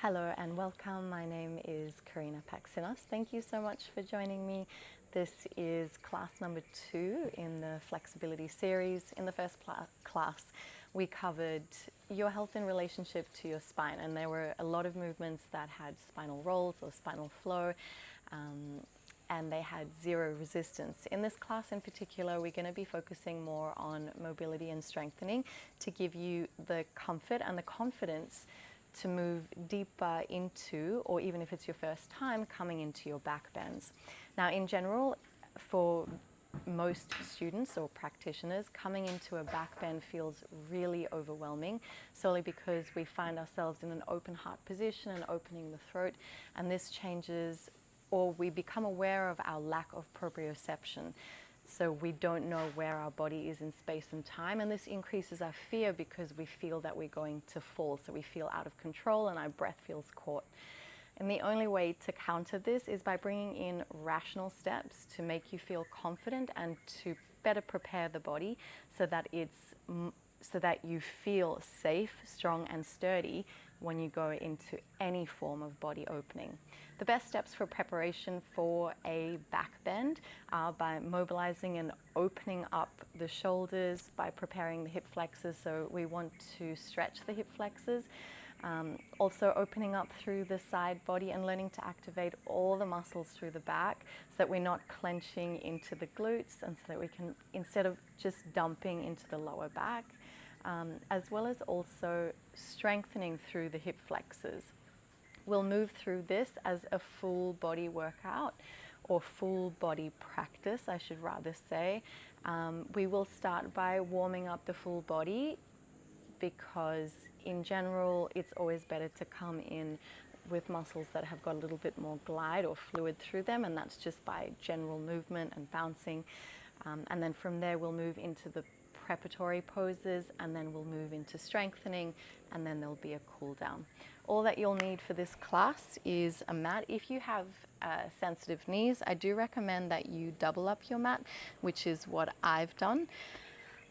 Hello and welcome. My name is Karina Paxinos. Thank you so much for joining me. This is class number 2 in the flexibility series. In the first class, we covered your health in relationship to your spine, and there were a lot of movements that had spinal rolls or spinal flow, and they had zero resistance. In this class in particular, we're going to be focusing more on mobility and strengthening to give you the comfort and the confidence to move deeper into, or even if it's your first time, coming into your back bends. Now, in general, for most students or practitioners, coming into a back bend feels really overwhelming, solely because we find ourselves in an open heart position and opening the throat, and this changes, or we become aware of our lack of proprioception. So we don't know where our body is in space and time, and this increases our fear because we feel that we're going to fall. So we feel out of control and our breath feels caught. And the only way to counter this is by bringing in rational steps to make you feel confident and to better prepare the body so that you feel safe, strong and sturdy when you go into any form of body opening. The best steps for preparation for a back bend are by mobilizing and opening up the shoulders, by preparing the hip flexors, so we want to stretch the hip flexors. Also opening up through the side body and learning to activate all the muscles through the back so that we're not clenching into the glutes, and so that we can, instead of just dumping into the lower back, as well as also strengthening through the hip flexors. We'll move through this as a full body workout, or full body practice, I should rather say. We will start by warming up the full body, because in general it's always better to come in with muscles that have got a little bit more glide or fluid through them, and that's just by general movement and bouncing. And then from there we'll move into the preparatory poses, and then we'll move into strengthening, and then there'll be a cool down. All that you'll need for this class is a mat. If you have sensitive knees, I do recommend that you double up your mat, which is what I've done.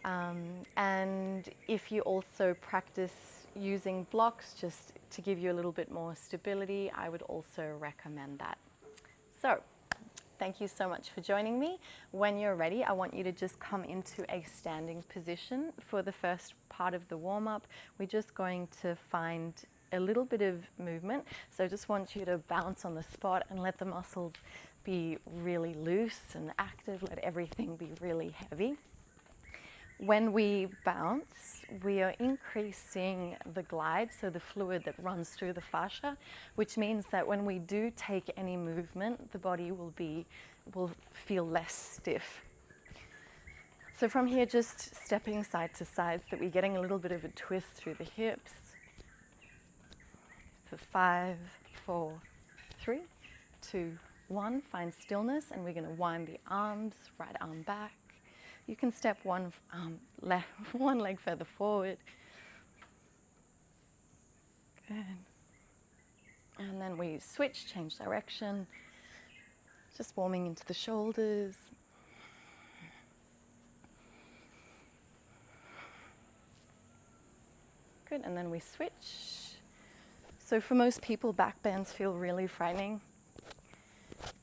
And if you also practice using blocks just to give you a little bit more stability, I would also recommend that. So, thank you so much for joining me. When you're ready, I want you to just come into a standing position for the first part of the warm-up. We're just going to find a little bit of movement. So I just want you to bounce on the spot and let the muscles be really loose and active. Let everything be really heavy. When we bounce, we are increasing the glide, so the fluid that runs through the fascia, which means that when we do take any movement, the body will feel less stiff. So from here, just stepping side to side, so that we're getting a little bit of a twist through the hips. For 5, 4, 3, 2, 1, find stillness, and we're going to wind the arms, right arm back. You can step one leg further forward. Good. And then we switch, change direction. Just warming into the shoulders. Good, and then we switch. So for most people, back bends feel really frightening.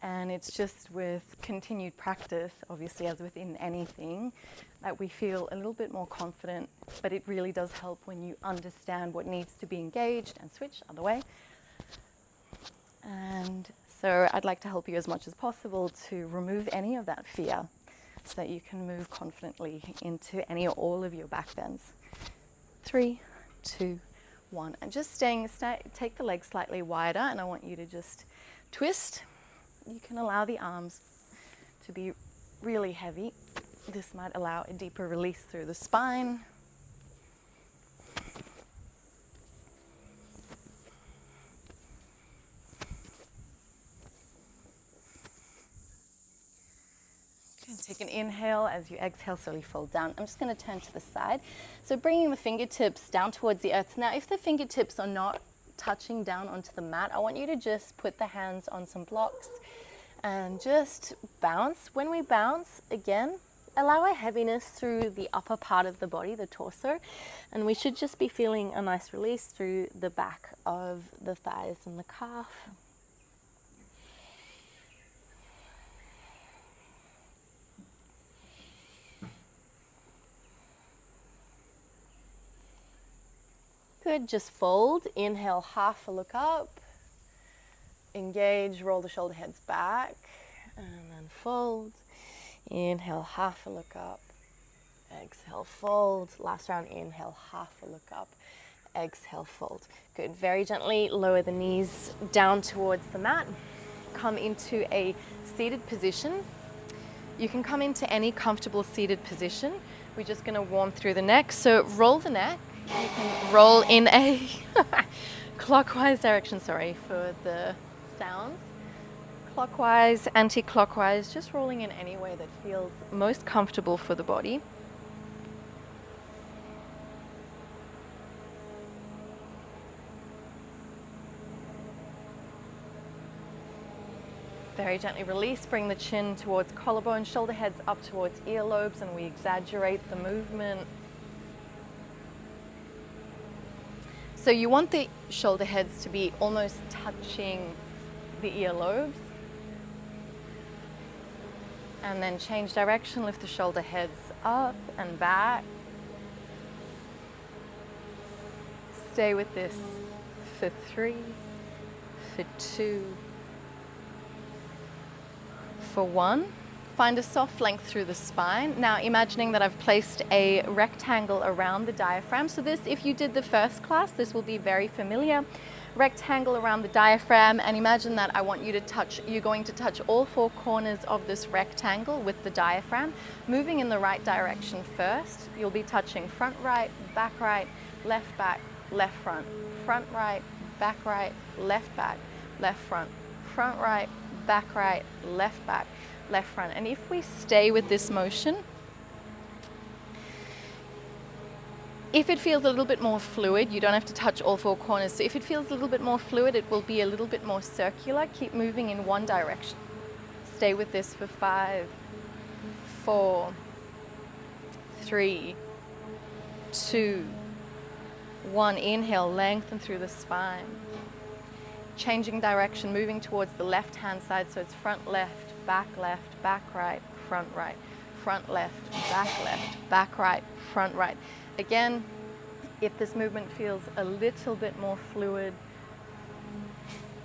And it's just with continued practice, obviously as within anything, that we feel a little bit more confident, but it really does help when you understand what needs to be engaged and switch other way. And so I'd like to help you as much as possible to remove any of that fear so that you can move confidently into any or all of your back bends. 3, 2, 1. And just take the legs slightly wider, and I want you to just twist. You can allow the arms to be really heavy. This might allow a deeper release through the spine. Okay, take an inhale. As you exhale, slowly fold down. I'm just going to turn to the side. So bringing the fingertips down towards the earth. Now, if the fingertips are not touching down onto the mat, I want you to just put the hands on some blocks and just bounce. When we bounce, again, allow a heaviness through the upper part of the body, the torso, and we should just be feeling a nice release through the back of the thighs and the calf. Good, just fold, inhale, half a look up, engage, roll the shoulder heads back, and then fold, inhale, half a look up, exhale, fold, last round, inhale, half a look up, exhale, fold. Good, very gently lower the knees down towards the mat, come into a seated position. You can come into any comfortable seated position. We're just gonna warm through the neck, so roll the neck. You can roll in a clockwise direction, sorry for the sounds. Clockwise, anti-clockwise, just rolling in any way that feels most comfortable for the body. Very gently release, bring the chin towards collarbone, shoulder heads up towards earlobes, and we exaggerate the movement. So you want the shoulder heads to be almost touching the earlobes. And then change direction, lift the shoulder heads up and back. Stay with this for 3, for 2, for 1. Find a soft length through the spine. Now imagining that I've placed a rectangle around the diaphragm. So this, if you did the first class, this will be very familiar. Rectangle around the diaphragm, and imagine that I want you to touch, you're going to touch all 4 corners of this rectangle with the diaphragm, moving in the right direction first. You'll be touching front right, back, left front, front right, back, left front, front right, back, left front. And if we stay with this motion, if it feels a little bit more fluid, you don't have to touch all 4 corners. So if it feels a little bit more fluid, it will be a little bit more circular. Keep moving in one direction. Stay with this for 5, 4, 3, 2, 1. Inhale, lengthen through the spine. Changing direction, moving towards the left-hand side. So it's front left, back right, front left, back right, front right. Again, if this movement feels a little bit more fluid,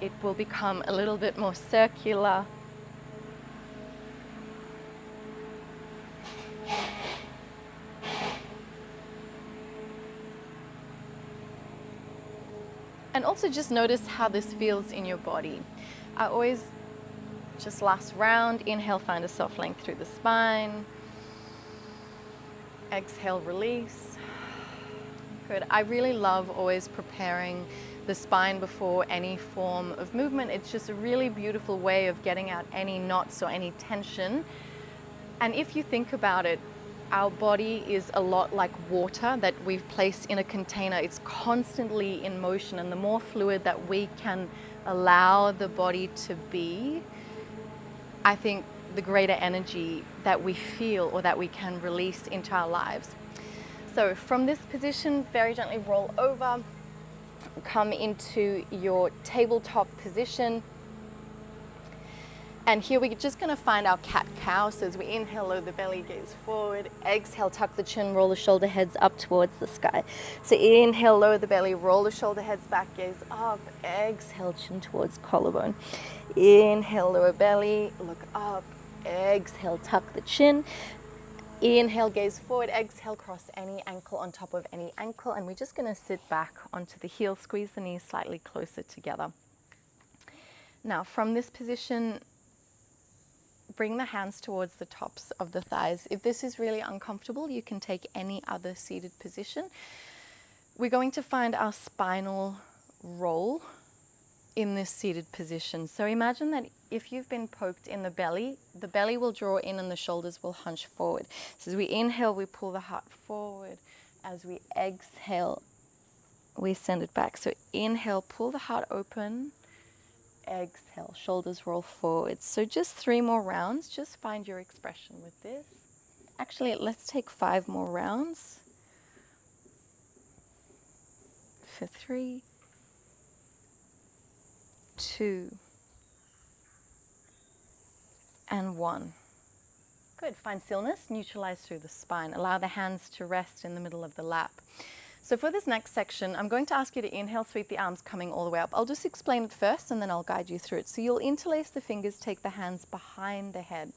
it will become a little bit more circular. And also just notice how this feels in your body. I always just last round, inhale, find a soft length through the spine. Exhale, release. Good. I really love always preparing the spine before any form of movement. It's just a really beautiful way of getting out any knots or any tension. And if you think about it, our body is a lot like water that we've placed in a container. It's constantly in motion, and the more fluid that we can allow the body to be, I think the greater energy that we feel or that we can release into our lives. So from this position, very gently roll over, come into your tabletop position. And here we're just going to find our cat-cow. So as we inhale, lower the belly, gaze forward. Exhale, tuck the chin, roll the shoulder heads up towards the sky. So inhale, lower the belly, roll the shoulder heads back, gaze up. Exhale, chin towards collarbone. Inhale, lower belly, look up. Exhale, tuck the chin. Inhale, gaze forward. Exhale, cross any ankle on top of any ankle. And we're just going to sit back onto the heel, squeeze the knees slightly closer together. Now, from this position, bring the hands towards the tops of the thighs. If this is really uncomfortable, you can take any other seated position. We're going to find our spinal roll in this seated position. So imagine that if you've been poked in the belly will draw in and the shoulders will hunch forward. So as we inhale, we pull the heart forward. As we exhale, we send it back. So inhale, pull the heart open. Exhale, shoulders roll forward. So just 3 more rounds. Just find your expression with this. Actually, let's take 5 more rounds. For 3, 2, and 1. Good. Find stillness, neutralize through the spine. Allow the hands to rest in the middle of the lap. So for this next section, I'm going to ask you to inhale, sweep the arms coming all the way up. I'll just explain it first and then I'll guide you through it. So you'll interlace the fingers, take the hands behind the head.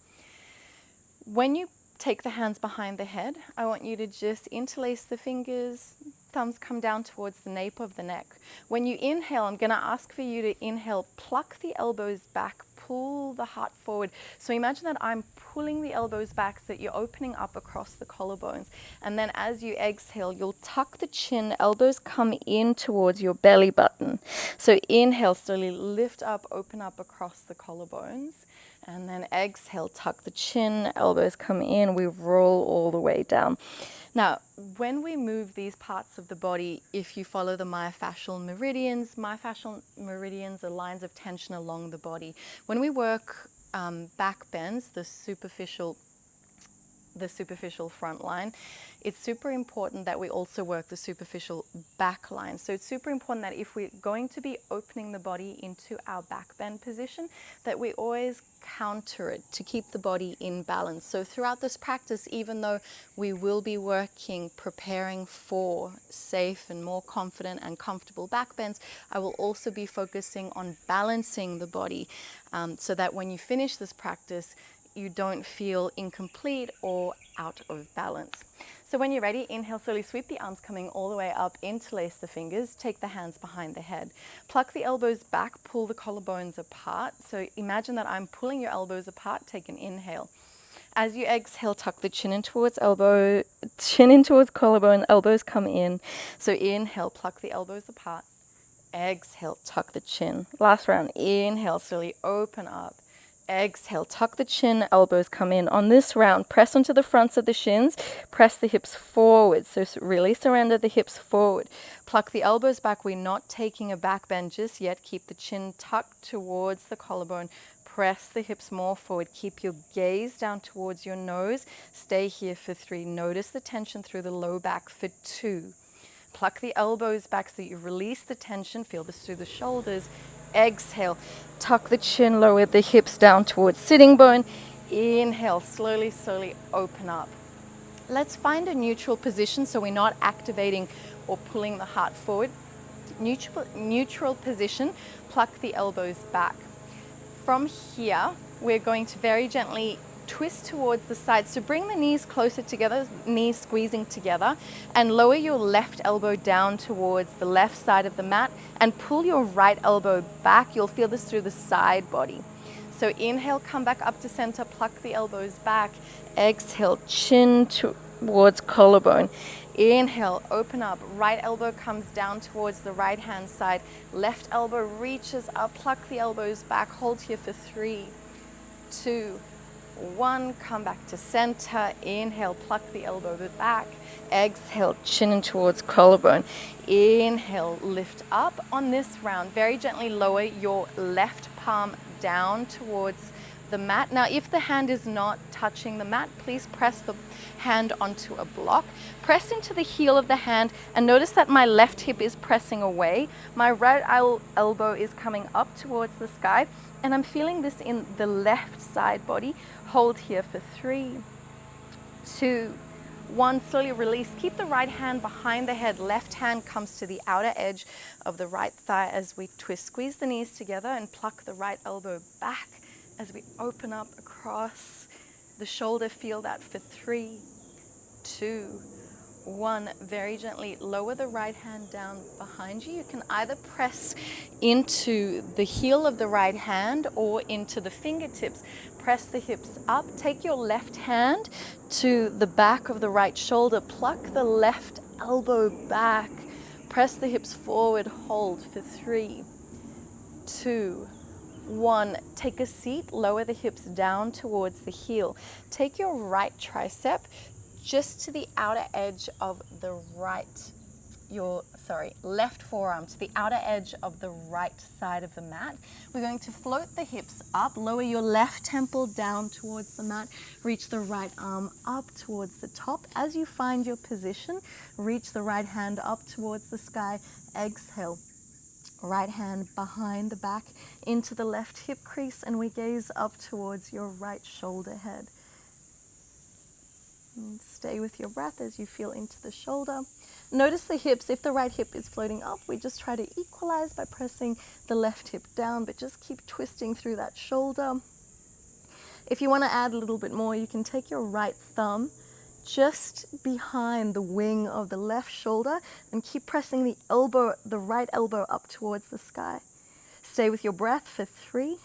When you take the hands behind the head, I want you to just interlace the fingers, thumbs come down towards the nape of the neck. When you inhale, I'm going to ask for you to inhale, pluck the elbows back, pull the heart forward. So imagine that I'm pulling the elbows back so that you're opening up across the collarbones. And then as you exhale, you'll tuck the chin, elbows come in towards your belly button. So inhale, slowly lift up, open up across the collarbones. And then exhale, tuck the chin, elbows come in, we roll all the way down. Now, when we move these parts of the body, if you follow the myofascial meridians are lines of tension along the body. When we work back bends, the superficial front line, it's super important that we also work the superficial back line. So it's super important that if we're going to be opening the body into our back bend position, that we always counter it to keep the body in balance. So throughout this practice, even though we will be working, preparing for safe and more confident and comfortable back bends, I will also be focusing on balancing the body so that when you finish this practice, you don't feel incomplete or out of balance. So when you're ready, inhale, slowly sweep the arms coming all the way up, interlace the fingers, take the hands behind the head. Pluck the elbows back, pull the collarbones apart. So imagine that I'm pulling your elbows apart, take an inhale. As you exhale, tuck the chin in towards collarbone, elbows come in. So inhale, pluck the elbows apart. Exhale, tuck the chin. Last round, inhale, slowly open up. Exhale, tuck the chin, elbows come in. On this round, press onto the fronts of the shins, press the hips forward. So really surrender the hips forward. Pluck the elbows back. We're not taking a back bend just yet. Keep the chin tucked towards the collarbone. Press the hips more forward. Keep your gaze down towards your nose. Stay here for 3. Notice the tension through the low back for 2. Pluck the elbows back so you release the tension. Feel this through the shoulders. Exhale, tuck the chin, lower the hips down towards sitting bone. Inhale, slowly, slowly open up. Let's find a neutral position so we're not activating or pulling the heart forward. Neutral position, pluck the elbows back. From here, we're going to very gently twist towards the side. So bring the knees closer together, knees squeezing together, and lower your left elbow down towards the left side of the mat and pull your right elbow back. You'll feel this through the side body. So inhale, come back up to center, pluck the elbows back. Exhale, chin towards collarbone. Inhale, open up, right elbow comes down towards the right hand side, left elbow reaches up, pluck the elbows back, hold here for 3, 2, 1, come back to center. Inhale, pluck the elbow back. Exhale, chin in towards collarbone. Inhale, lift up. On this round, very gently lower your left palm down towards the mat. Now, if the hand is not touching the mat, please press the hand onto a block. Press into the heel of the hand and notice that my left hip is pressing away. My right elbow is coming up towards the sky, and I'm feeling this in the left side body. Hold here for 3, 2, 1. Slowly release. Keep the right hand behind the head. Left hand comes to the outer edge of the right thigh as we twist. Squeeze the knees together and pluck the right elbow back as we open up across the shoulder. Feel that for 3, 2, 1. Very gently lower the right hand down behind you. You can either press into the heel of the right hand or into the fingertips. Press the hips up. Take your left hand to the back of the right shoulder. Pluck the left elbow back. Press the hips forward. Hold for 3, 2, 1. Take a seat. Lower the hips down towards the heel. Take your right tricep just to the outer edge of the right your, left forearm to the outer edge of the right side of the mat. We're going to float the hips up, lower your left temple down towards the mat, reach the right arm up towards the top. As you find your position, reach the right hand up towards the sky, exhale. Right hand behind the back into the left hip crease, and we gaze up towards your right shoulder head. And stay with your breath as you feel into the shoulder. Notice the hips. If the right hip is floating up, we just try to equalize by pressing the left hip down, but just keep twisting through that shoulder. If you want to add a little bit more, you can take your right thumb just behind the wing of the left shoulder and keep pressing the right elbow up towards the sky. Stay with your breath for 3,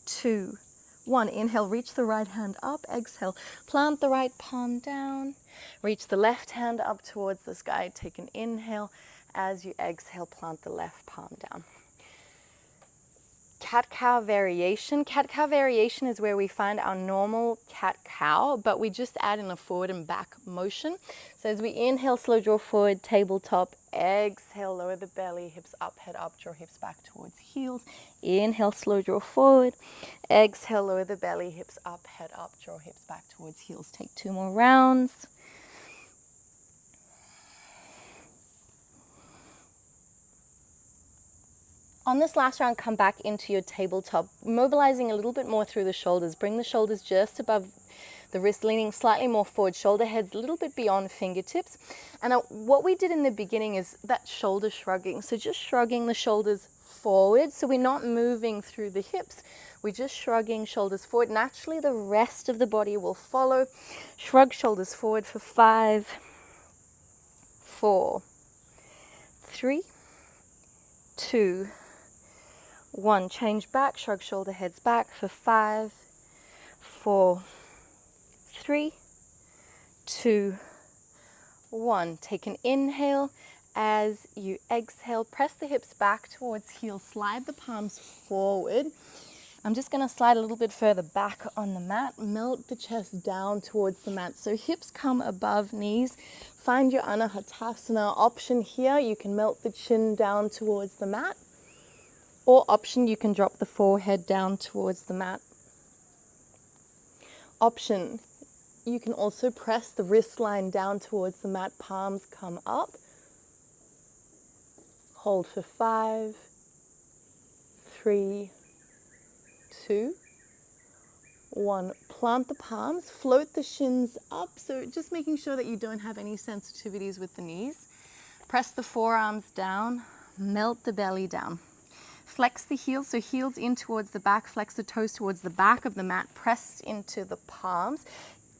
2, 1. Inhale, reach the right hand up. Exhale, plant the right palm down. Reach the left hand up towards the sky. Take an inhale. As you exhale, plant the left palm down. Cat-cow variation. Cat-cow variation is where we find our normal cat-cow, but we just add in a forward and back motion. So as we inhale, slow draw forward, tabletop. Exhale, lower the belly, hips up, head up, draw hips back towards heels. Inhale, slow draw forward. Exhale, lower the belly, hips up, head up, draw hips back towards heels. Take 2 more rounds. On this last round, come back into your tabletop, mobilizing a little bit more through the shoulders. Bring the shoulders just above the wrist, leaning slightly more forward, shoulder heads a little bit beyond fingertips. And what we did in the beginning is that shoulder shrugging. So just shrugging the shoulders forward. So we're not moving through the hips. We're just shrugging shoulders forward. Naturally, the rest of the body will follow. Shrug shoulders forward for 5, 4, 3, 2, 1. Change back, shrug shoulder heads back for 5, 4, 3, 2, 1. Take an inhale. As you exhale, press the hips back towards heels, slide the palms forward. I'm just going to slide a little bit further back on the mat, melt the chest down towards the mat. So hips come above knees. Find your Anahatasana option here. You can melt the chin down towards the mat. Or option, you can drop the forehead down towards the mat. Option, you can also press the wrist line down towards the mat, palms come up. Hold for 5, 3, 2, 1. Plant the palms, float the shins up. So just making sure that you don't have any sensitivities with the knees. Press the forearms down, melt the belly down. Flex the heels, so heels in towards the back, flex the toes towards the back of the mat, press into the palms.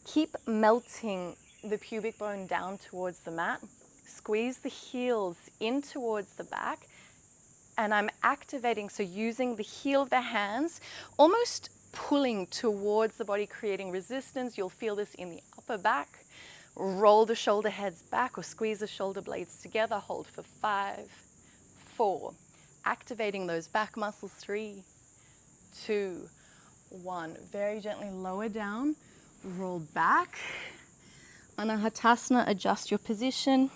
Keep melting the pubic bone down towards the mat. Squeeze the heels in towards the back. And I'm activating, so using the heel of the hands, almost pulling towards the body, creating resistance. You'll feel this in the upper back. Roll the shoulder heads back or squeeze the shoulder blades together. Hold for 5, 4. Activating those back muscles. 3, 2, 1. Very gently lower down, roll back. Anahatasana, adjust your position.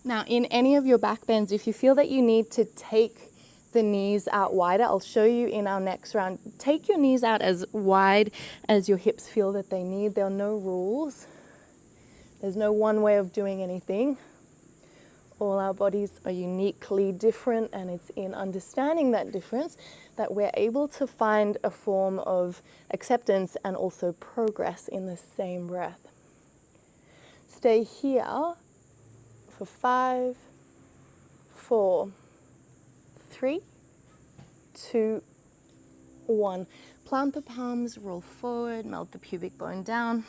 Now, in any of your back bends, if you feel that you need to take the knees out wider, I'll show you in our next round. Take your knees out as wide as your hips feel that they need. There are no rules. There's no one way of doing anything. All our bodies are uniquely different, and it's in understanding that difference that we're able to find a form of acceptance and also progress in the same breath. Stay here for 5, 4, 3, 2, 1. Plant the palms, roll forward, melt the pubic bone down,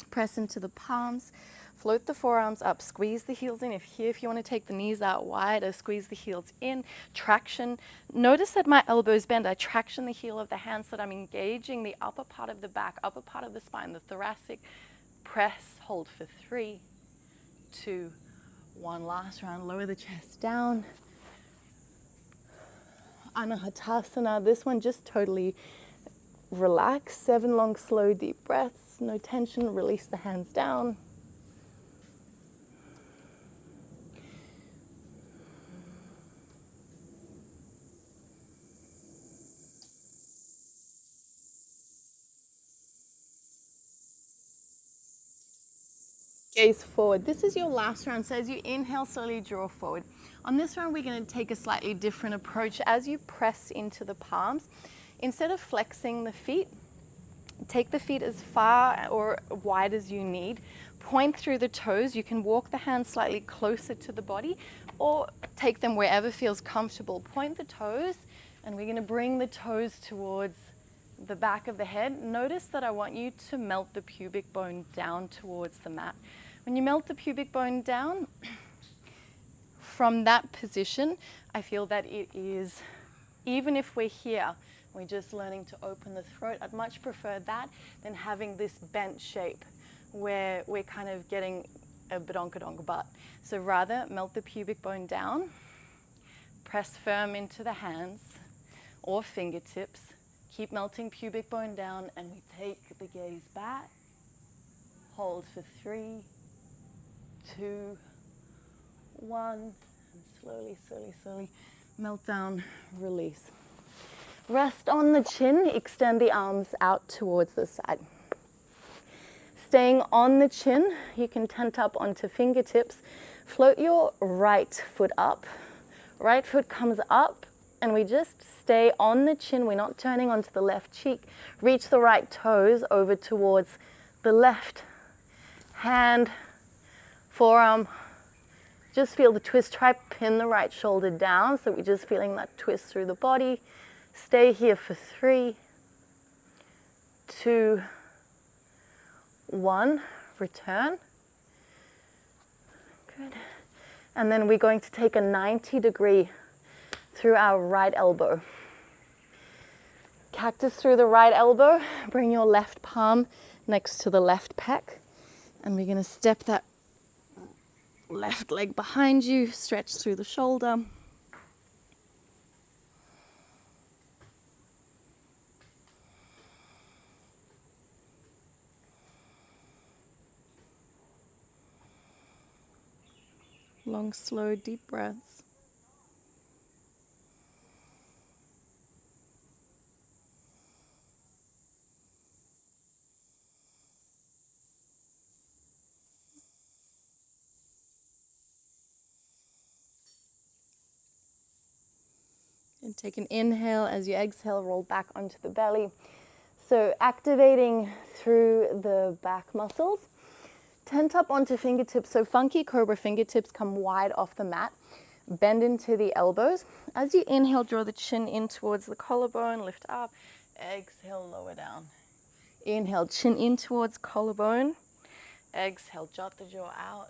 press into the palms. Float the forearms up, squeeze the heels in. If you want to take the knees out wider, squeeze the heels in. Traction. Notice that my elbows bend. I traction the heel of the hand so that I'm engaging the upper part of the back, upper part of the spine, the thoracic. Press, hold for 3, 2, 1. Last round, lower the chest down. Anahatasana. This one just totally relax. 7 long, slow, deep breaths. No tension. Release the hands down. Gaze forward. This is your last round. So as you inhale, slowly draw forward. On this round, we're going to take a slightly different approach. As you press into the palms, instead of flexing the feet, take the feet as far or wide as you need. Point through the toes. You can walk the hands slightly closer to the body or take them wherever feels comfortable. Point the toes, and we're going to bring the toes towards the back of the head. Notice that I want you to melt the pubic bone down towards the mat. When you melt the pubic bone down, from that position, I feel that it is, even if we're here, we're just learning to open the throat. I'd much prefer that than having this bent shape where we're kind of getting a badonkadonk butt. So rather, melt the pubic bone down, press firm into the hands or fingertips, keep melting pubic bone down, and we take the gaze back. Hold for 3, 2, 1, and slowly, slowly, slowly melt down, release. Rest on the chin, extend the arms out towards the side. Staying on the chin, you can tent up onto fingertips. Float your right foot up. Right foot comes up, and we just stay on the chin. We're not turning onto the left cheek. Reach the right toes over towards the left hand, forearm. Just feel the twist. Try pin the right shoulder down, so we're just feeling that twist through the body. Stay here for 3, 2, 1. Return. Good. And then we're going to take a 90-degree through our right elbow. Cactus through the right elbow. Bring your left palm next to the left pec. And we're going to step that left leg behind you, stretch through the shoulder. Long, slow, deep breaths. And take an inhale. As you exhale, roll back onto the belly. So activating through the back muscles. Tent up onto fingertips. So funky cobra fingertips come wide off the mat. Bend into the elbows. As you inhale, draw the chin in towards the collarbone. Lift up. Exhale, lower down. Inhale, chin in towards collarbone. Exhale, jot the jaw out.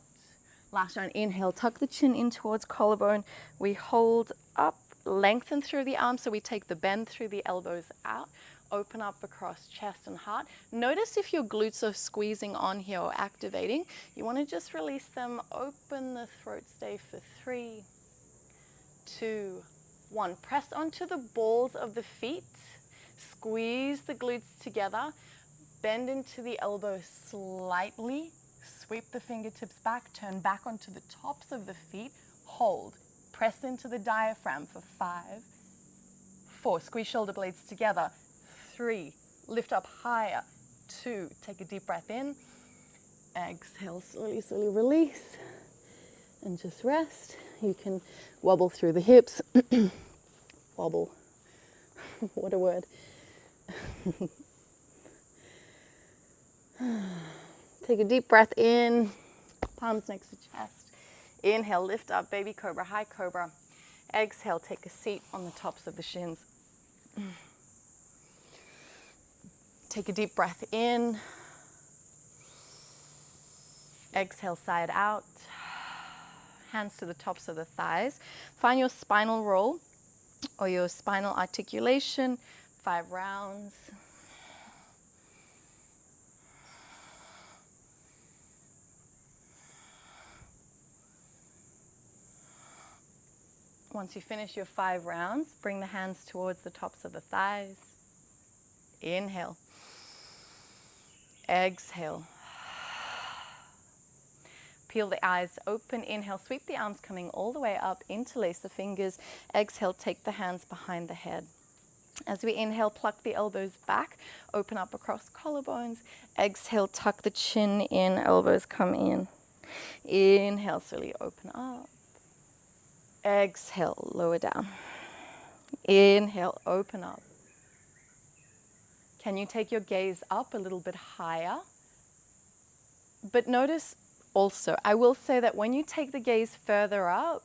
Last round, inhale, tuck the chin in towards collarbone. We hold up, lengthen through the arms, so we take the bend through the elbows out. Open up across chest and heart. Notice if your glutes are squeezing on here or activating. You want to just release them. Open the throat. Stay for 3, 2, 1. Press onto the balls of the feet. Squeeze the glutes together. Bend into the elbows slightly. Sweep the fingertips back. Turn back onto the tops of the feet. Hold. Press into the diaphragm for 5, 4. Squeeze shoulder blades together. 3. Lift up higher. 2. Take a deep breath in. Exhale, slowly, slowly release. And just rest. You can wobble through the hips. Wobble. What a word. Take a deep breath in. Palms next to chest. Inhale, lift up, baby cobra, high cobra. Exhale, take a seat on the tops of the shins. Take a deep breath in. Exhale, side out. Hands to the tops of the thighs. Find your spinal roll or your spinal articulation. 5 rounds. Once you finish your 5 rounds, bring the hands towards the tops of the thighs. Inhale. Exhale. Peel the eyes open. Inhale, sweep the arms coming all the way up. Interlace the fingers. Exhale, take the hands behind the head. As we inhale, pluck the elbows back, open up across collarbones. Exhale, tuck the chin in, elbows come in. Inhale, slowly open up. Exhale, lower down. Inhale, open up. Can you take your gaze up a little bit higher? But notice also, I will say that when you take the gaze further up,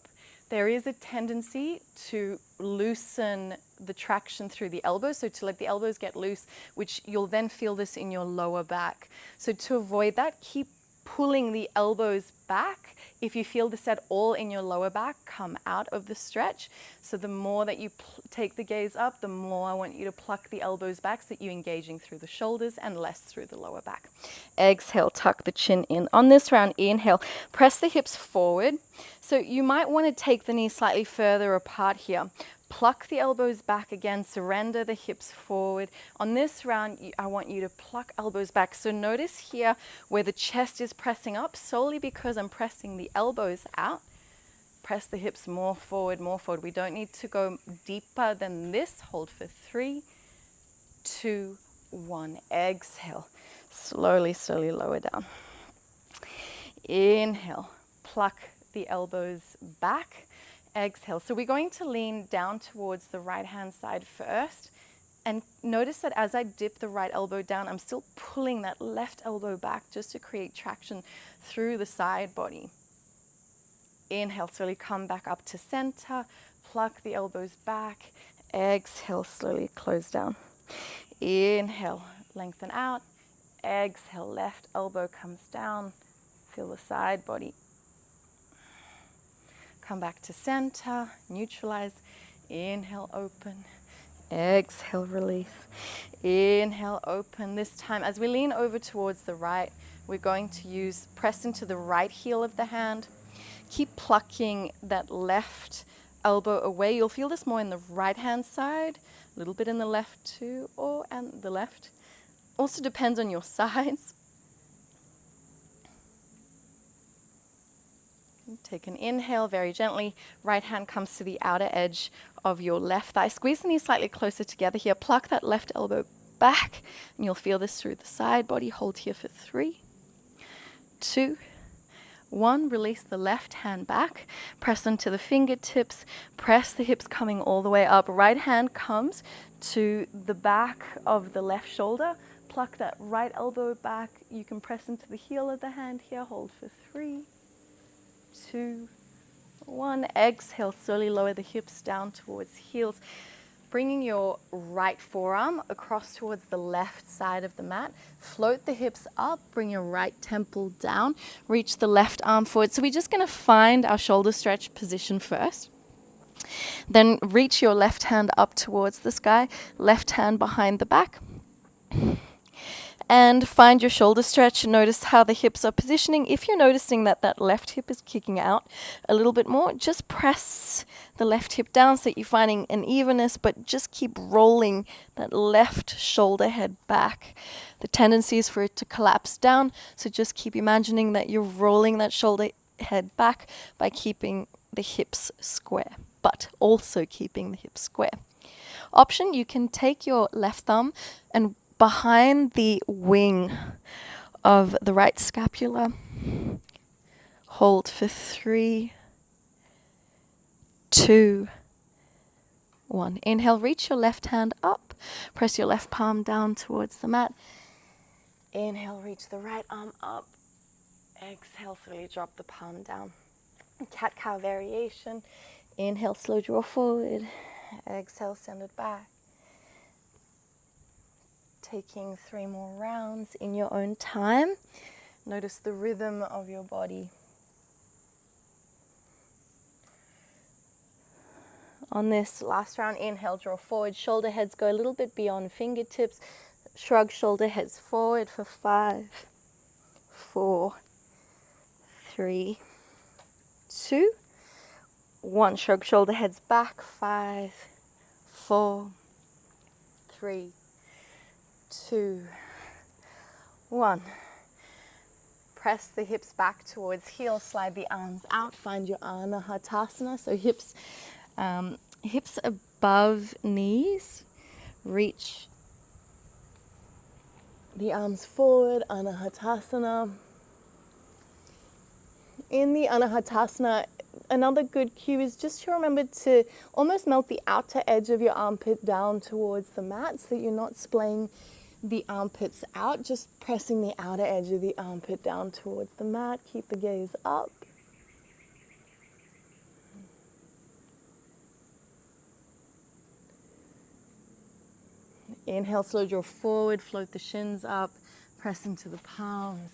there is a tendency to loosen the traction through the elbows, so to let the elbows get loose, which you'll then feel this in your lower back. So to avoid that, keep pulling the elbows back. If you feel this at all in your lower back, come out of the stretch. So the more that you take the gaze up, the more I want you to pluck the elbows back so that you're engaging through the shoulders and less through the lower back. Exhale, tuck the chin in. On this round, inhale, press the hips forward. So you might want to take the knees slightly further apart here. Pluck the elbows back again, surrender the hips forward. On this round, I want you to pluck elbows back. So notice here where the chest is pressing up, solely because I'm pressing the elbows out. Press the hips more forward, more forward. We don't need to go deeper than this. Hold for 3, 2, 1. Exhale. Slowly, slowly lower down. Inhale, pluck the elbows back. Exhale. So we're going to lean down towards the right hand side first. And notice that as I dip the right elbow down, I'm still pulling that left elbow back just to create traction through the side body. Inhale, slowly come back up to center. Pluck the elbows back. Exhale, slowly close down. Inhale, lengthen out. Exhale, left elbow comes down. Feel the side body. Come back to center, neutralize. Inhale, open. Exhale, release. Inhale, open. This time, as we lean over towards the right, we're going to press into the right heel of the hand. Keep plucking that left elbow away. You'll feel this more in the right hand side, a little bit in the left too, and the left. Also depends on your size. Take an inhale very gently. Right hand comes to the outer edge of your left thigh. Squeeze the knees slightly closer together here. Pluck that left elbow back, and you'll feel this through the side body. Hold here for 3, 2, 1. Release the left hand back. Press onto the fingertips. Press the hips coming all the way up. Right hand comes to the back of the left shoulder. Pluck that right elbow back. You can press into the heel of the hand here. Hold for 3, 2, 1. Exhale, slowly lower the hips down towards heels. Bringing your right forearm across towards the left side of the mat. Float the hips up, bring your right temple down. Reach the left arm forward. So we're just going to find our shoulder stretch position first. Then reach your left hand up towards the sky, left hand behind the back. And find your shoulder stretch. Notice how the hips are positioning. If you're noticing that that left hip is kicking out a little bit more, just press the left hip down so that you're finding an evenness, but just keep rolling that left shoulder head back. The tendency is for it to collapse down, so just keep imagining that you're rolling that shoulder head back by keeping the hips square, but also keeping the hips square. Option, you can take your left thumb and behind the wing of the right scapula. Hold for 3, 2, 1. Inhale, reach your left hand up. Press your left palm down towards the mat. Inhale, reach the right arm up. Exhale, slowly drop the palm down. Cat-cow variation. Inhale, slow draw forward. Exhale, send it back. Taking 3 more rounds in your own time. Notice the rhythm of your body. On this last round, inhale, draw forward. Shoulder heads go a little bit beyond fingertips. Shrug shoulder heads forward for 5, 4, 3, 2, 1. Shrug shoulder heads back. 5, 4, 3, 2, 1. Press the hips back towards heels. Slide the arms out. Find your Anahatasana. So hips above knees. Reach the arms forward, Anahatasana. In the Anahatasana, another good cue is just to remember to almost melt the outer edge of your armpit down towards the mat so that you're not splaying the armpits out, just pressing the outer edge of the armpit down towards the mat. Keep the gaze up. Inhale, slow draw forward, float the shins up, press into the palms.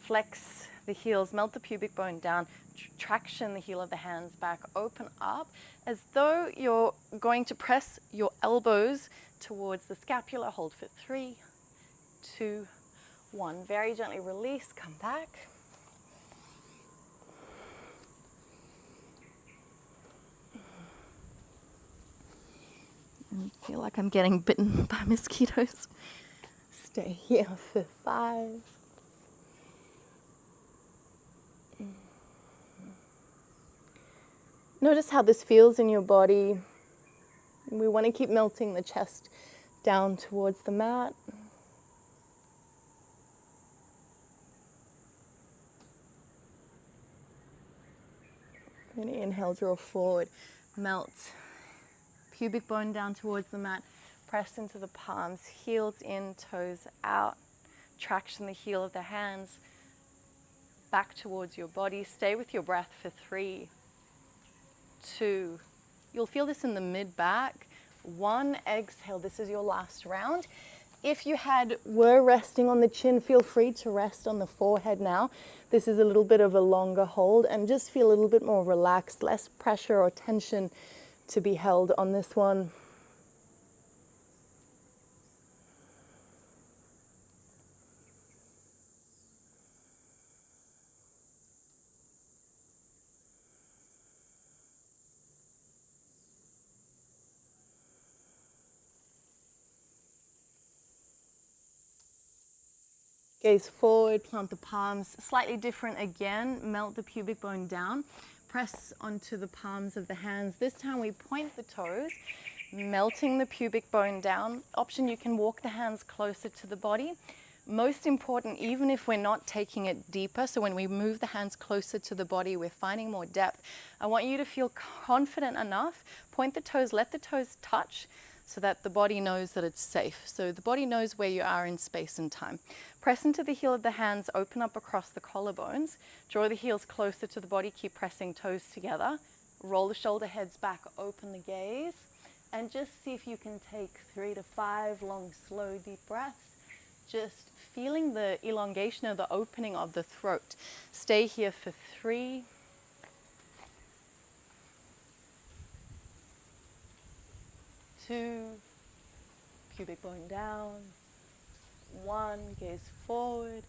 Flex the heels, melt the pubic bone down, traction the heel of the hands back, open up as though you're going to press your elbows towards the scapula. Hold for 3, 2, 1. Very gently release, come back. I feel like I'm getting bitten by mosquitoes. Stay here for 5. Notice how this feels in your body. We want to keep melting the chest down towards the mat. And inhale, draw forward, melt. Pubic bone down towards the mat. Press into the palms, heels in, toes out. Traction the heel of the hands back towards your body. Stay with your breath for 3, 2. You'll feel this in the mid-back. 1, exhale. This is your last round. If you were resting on the chin, feel free to rest on the forehead now. This is a little bit of a longer hold and just feel a little bit more relaxed, less pressure or tension to be held on this one. Gaze forward, plant the palms, slightly different again, melt the pubic bone down, press onto the palms of the hands. This time we point the toes, melting the pubic bone down. Option, you can walk the hands closer to the body. Most important, even if we're not taking it deeper, so when we move the hands closer to the body, we're finding more depth. I want you to feel confident enough, point the toes, let the toes touch, so that the body knows that it's safe. So the body knows where you are in space and time. Press into the heel of the hands, open up across the collarbones, draw the heels closer to the body, keep pressing toes together, roll the shoulder heads back, open the gaze, and just see if you can take 3 to 5 long, slow, deep breaths, just feeling the elongation or the opening of the throat. Stay here for 3, 2, pubic bone down, 1, gaze forward,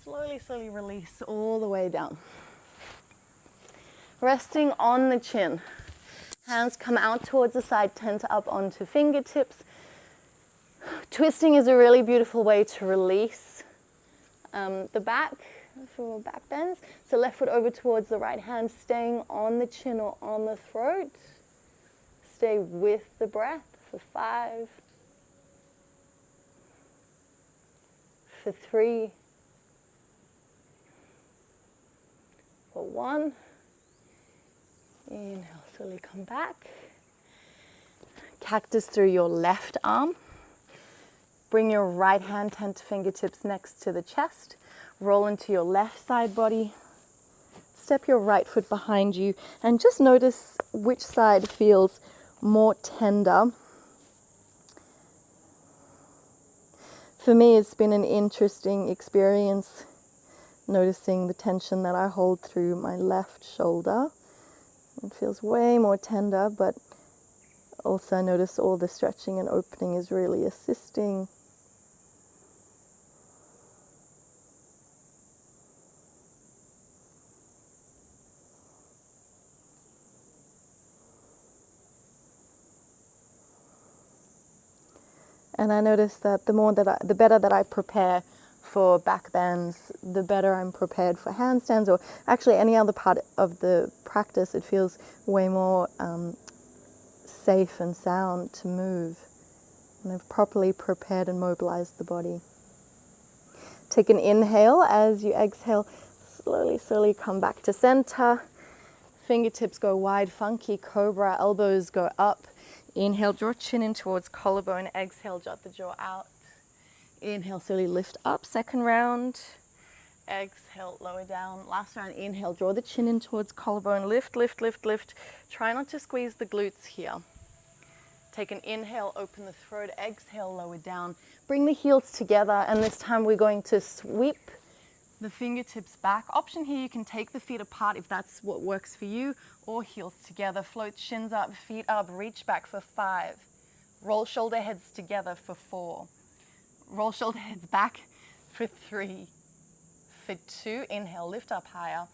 slowly, slowly release all the way down. Resting on the chin, hands come out towards the side, tent up onto fingertips. Twisting is a really beautiful way to release the back for back bends. So left foot over towards the right hand, staying on the chin or on the throat. Stay with the breath for 5, for 3, for 1. Inhale, slowly come back. Cactus through your left arm. Bring your right hand, tent fingertips next to the chest. Roll into your left side body. Step your right foot behind you and just notice which side feels more tender. For me, it's been an interesting experience noticing the tension that I hold through my left shoulder. It feels way more tender, but also notice all the stretching and opening is really assisting. And I notice that the better that I prepare for back bends, the better I'm prepared for handstands, or actually any other part of the practice. It feels way more safe and sound to move. And I've properly prepared and mobilized the body. Take an inhale. As you exhale, slowly, slowly come back to center. Fingertips go wide, funky cobra, elbows go up. Inhale, draw chin in towards collarbone. Exhale, jut the jaw out. Inhale, slowly lift up. Second round. Exhale, lower down. Last round, inhale, draw the chin in towards collarbone. Lift, lift, lift, lift. Try not to squeeze the glutes here. Take an inhale, open the throat. Exhale, lower down. Bring the heels together, and this time we're going to sweep the fingertips back. Option here, you can take the feet apart if that's what works for you, or heels together. Float shins up, feet up, reach back for 5. Roll shoulder heads together for 4. Roll shoulder heads back for 3. For 2, inhale, lift up higher.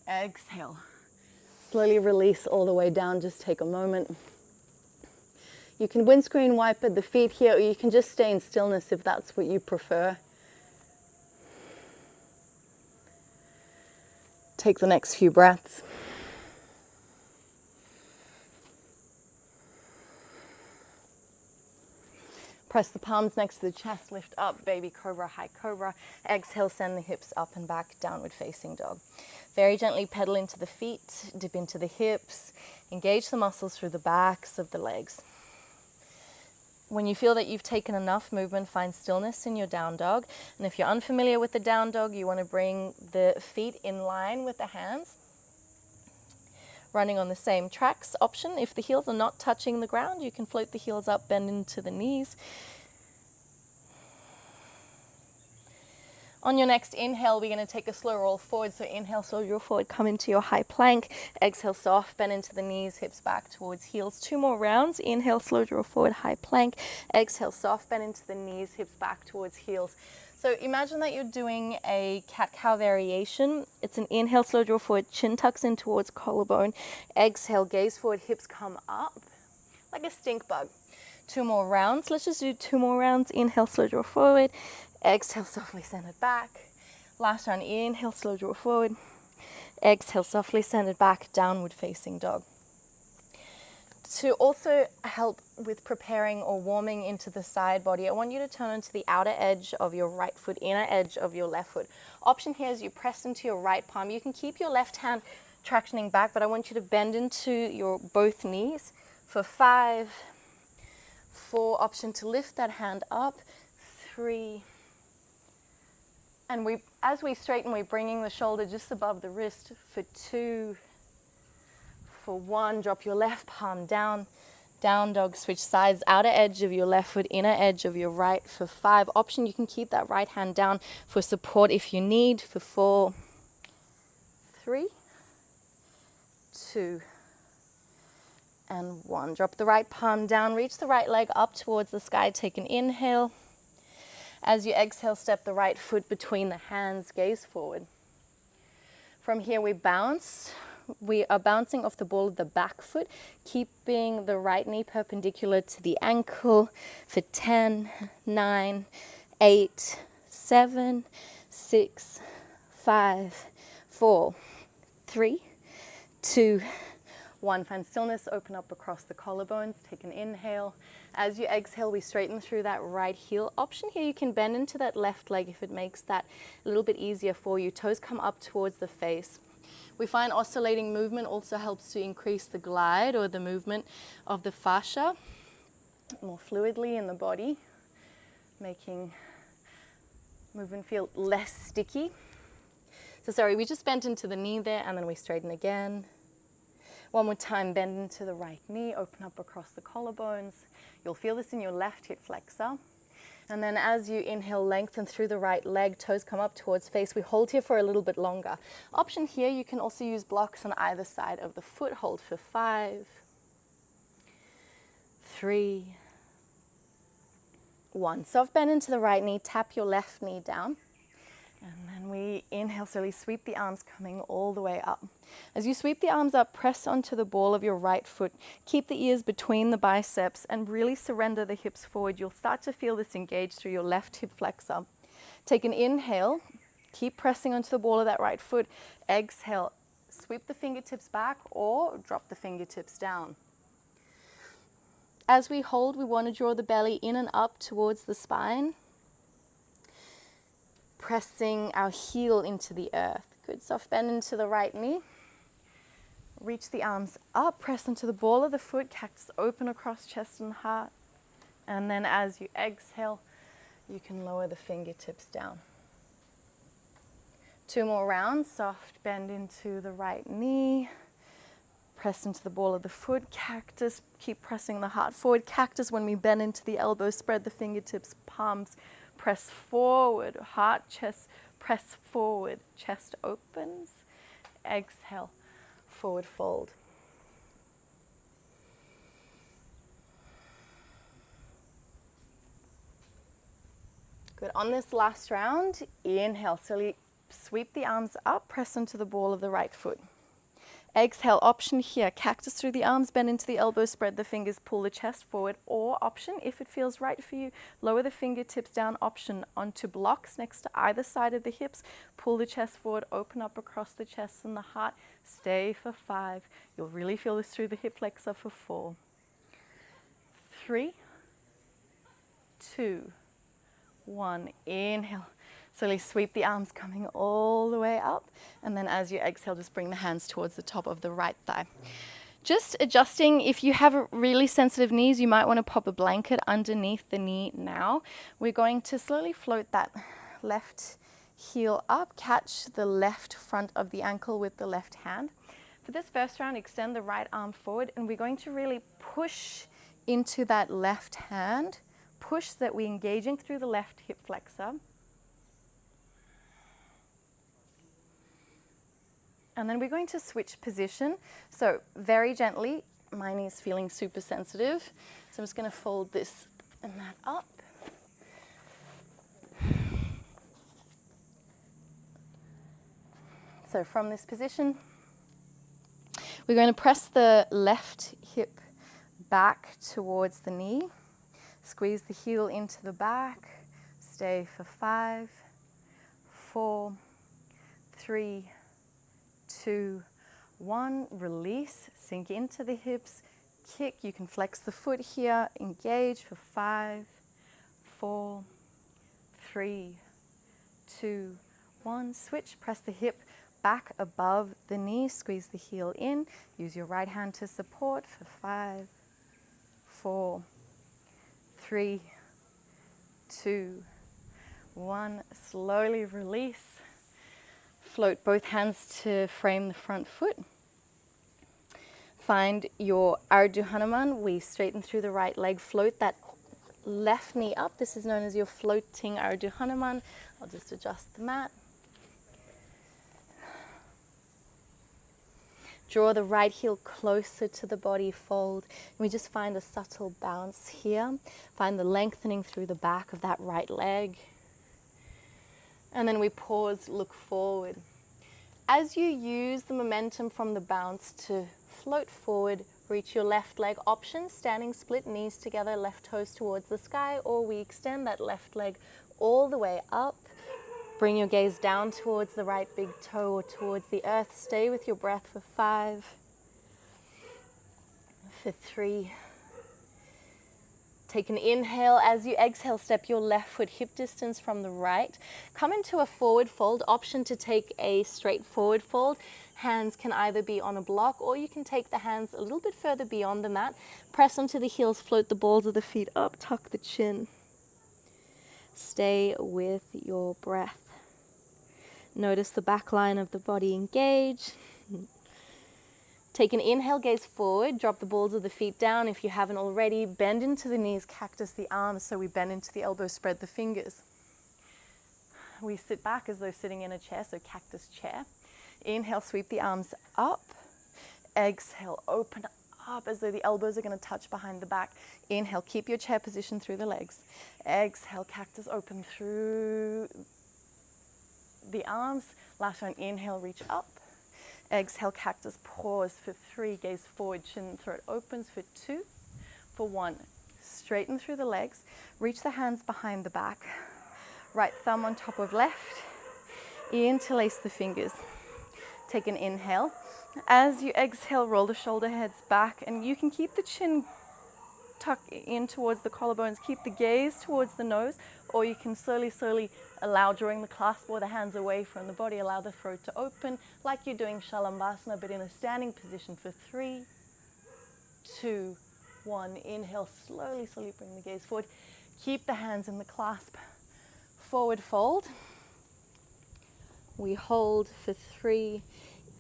Exhale. Slowly release all the way down, just take a moment. You can windscreen wipe at the feet here, or you can just stay in stillness if that's what you prefer. Take the next few breaths. Press the palms next to the chest, lift up, baby cobra, high cobra. Exhale, send the hips up and back, downward facing dog. Very gently pedal into the feet, dip into the hips, engage the muscles through the backs of the legs. When you feel that you've taken enough movement, find stillness in your down dog. And if you're unfamiliar with the down dog, you want to bring the feet in line with the hands, running on the same tracks. Option, if the heels are not touching the ground, you can float the heels up, bend into the knees. On your next inhale, we're going to take a slow roll forward. So inhale, slow roll forward, come into your high plank. Exhale, soft, bend into the knees, hips back towards heels. 2 more rounds. Inhale, slow roll forward, high plank. Exhale, soft, bend into the knees, hips back towards heels. So imagine that you're doing a cat-cow variation. It's an inhale, slow draw forward, chin tucks in towards collarbone. Exhale, gaze forward, hips come up like a stink bug. 2 more rounds. Let's just do 2 more rounds. Inhale, slow draw forward. Exhale, softly send it back. Last round, inhale, slow draw forward. Exhale, softly send it back, downward facing dog. To also help with preparing or warming into the side body, I want you to turn onto the outer edge of your right foot, inner edge of your left foot. Option here is you press into your right palm. You can keep your left hand tractioning back, but I want you to bend into your both knees for 5, 4. Option to lift that hand up, 3. And as we straighten, we're bringing the shoulder just above the wrist for 2. For 1, drop your left palm down. Down dog, switch sides, outer edge of your left foot, inner edge of your right for 5. Option, you can keep that right hand down for support if you need for 4, 3, 2, and 1. Drop the right palm down, reach the right leg up towards the sky, take an inhale. As you exhale, step the right foot between the hands, gaze forward. From here, we bounce. We are bouncing off the ball of the back foot, keeping the right knee perpendicular to the ankle for 10, 9, 8, 7, 6, 5, 4, 3, 2, 1. Find stillness, open up across the collarbones, take an inhale. As you exhale, we straighten through that right heel. Option here, you can bend into that left leg if it makes that a little bit easier for you. Toes come up towards the face. We find oscillating movement also helps to increase the glide or the movement of the fascia more fluidly in the body, making movement feel less sticky. So sorry, we just bent into the knee there and then we straighten again. One more time, bend into the right knee, open up across the collarbones. You'll feel this in your left hip flexor. And then as you inhale, lengthen through the right leg, toes come up towards face. We hold here for a little bit longer. Option here, you can also use blocks on either side of the foot. Hold for 5, 3, 1. Soft bend into the right knee, tap your left knee down. And then we inhale, slowly sweep the arms coming all the way up. As you sweep the arms up, press onto the ball of your right foot. Keep the ears between the biceps and really surrender the hips forward. You'll start to feel this engage through your left hip flexor. Take an inhale. Keep pressing onto the ball of that right foot. Exhale, sweep the fingertips back or drop the fingertips down. As we hold, we want to draw the belly in and up towards the spine, pressing our heel into the earth. Good, soft bend into the right knee. Reach the arms up, press into the ball of the foot, cactus open across chest and heart. And then as you exhale, you can lower the fingertips down. 2 more rounds, soft bend into the right knee. Press into the ball of the foot, cactus. Keep pressing the heart forward, cactus. When we bend into the elbow, spread the fingertips, palms. Press forward, heart, chest, press forward. Chest opens. Exhale, forward fold. Good. On this last round, inhale. So sweep the arms up, press into the ball of the right foot. Exhale, option here, cactus through the arms, bend into the elbows, spread the fingers, pull the chest forward. Or option, if it feels right for you, lower the fingertips down, option onto blocks next to either side of the hips, pull the chest forward, open up across the chest and the heart. Stay for 5. You'll really feel this through the hip flexor for 4, 3, 2, 1. Inhale. Slowly sweep the arms coming all the way up. And then as you exhale, just bring the hands towards the top of the right thigh. Just adjusting, if you have really sensitive knees, you might want to pop a blanket underneath the knee now. We're going to slowly float that left heel up, catch the left front of the ankle with the left hand. For this first round, extend the right arm forward, and we're going to really push into that left hand. Push that we're engaging through the left hip flexor. And then we're going to switch position. So very gently, my knee is feeling super sensitive. So I'm just going to fold this and that up. So from this position, we're going to press the left hip back towards the knee. Squeeze the heel into the back. Stay for 5, 4, 3, 2, 1. Release, sink into the hips, kick. You can flex the foot here, engage for 5, 4, 3, 2, 1. Switch, press the hip back above the knee, squeeze the heel in. Use your right hand to support for 5, 4, 3, 2, 1. Slowly release. Float both hands to frame the front foot. Find your Ardha Hanuman. We straighten through the right leg. Float that left knee up. This is known as your floating Ardha Hanuman. I'll just adjust the mat. Draw the right heel closer to the body, fold. And we just find a subtle bounce here. Find the lengthening through the back of that right leg. And then we pause, look forward. As you use the momentum from the bounce to float forward, reach your left leg option, standing split, knees together, left toes towards the sky, or we extend that left leg all the way up. Bring your gaze down towards the right big toe or towards the earth. Stay with your breath for 5, for 3. Take an inhale. As you exhale, step your left foot hip distance from the right. Come into a forward fold. Option to take a straight forward fold. Hands can either be on a block, or you can take the hands a little bit further beyond the mat. Press onto the heels, float the balls of the feet up, tuck the chin. Stay with your breath. Notice the back line of the body engage. Take an inhale, gaze forward, drop the balls of the feet down. If you haven't already, bend into the knees, cactus the arms, so we bend into the elbows, spread the fingers. We sit back as though sitting in a chair, so cactus chair. Inhale, sweep the arms up. Exhale, open up as though the elbows are going to touch behind the back. Inhale, keep your chair position through the legs. Exhale, cactus open through the arms. Last one, inhale, reach up. Exhale, cactus, pause for 3, gaze forward, chin, throat opens for 2, for 1. Straighten through the legs, reach the hands behind the back, right thumb on top of left, interlace the fingers. Take an inhale. As you exhale, roll the shoulder heads back, and you can keep the chin tuck in towards the collarbones, keep the gaze towards the nose, or you can slowly allow, drawing the clasp or the hands away from the body, allow the throat to open like you're doing Shalambhasana, but in a standing position for 3, 2, 1. Inhale, slowly bring the gaze forward. Keep the hands in the clasp. Forward fold. We hold for 3.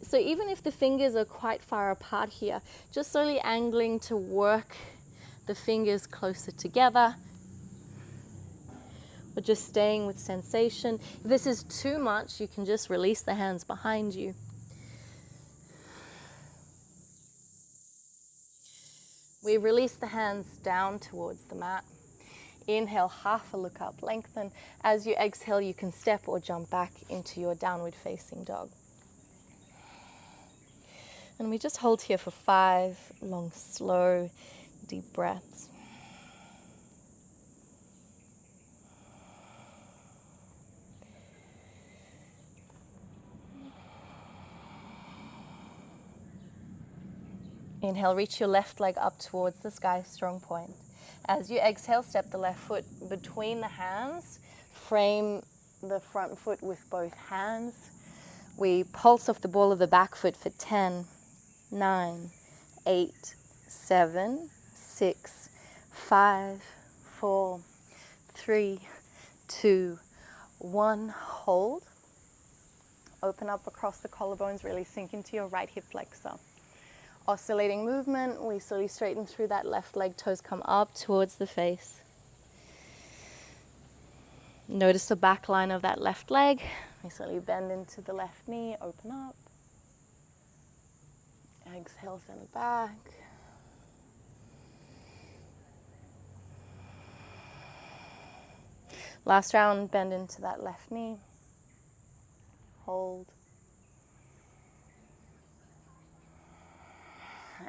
So even if the fingers are quite far apart here, just slowly angling to work the fingers closer together. Or just staying with sensation. If this is too much, you can just release the hands behind you. We release the hands down towards the mat. Inhale, half a look up, lengthen. As you exhale, you can step or jump back into your downward facing dog. And we just hold here for 5 long, slow, deep breaths. Inhale, reach your left leg up towards the sky, strong point. As you exhale, step the left foot between the hands. Frame the front foot with both hands. We pulse off the ball of the back foot for 10, 9, 8, 7, 6, 5, 4, 3, 2, 1. Hold. Open up across the collarbones, really sink into your right hip flexor. Oscillating movement, we slowly straighten through that left leg, toes come up towards the face. Notice the back line of that left leg. We slowly bend into the left knee, open up. Exhale, send it back. Last round, bend into that left knee. Hold.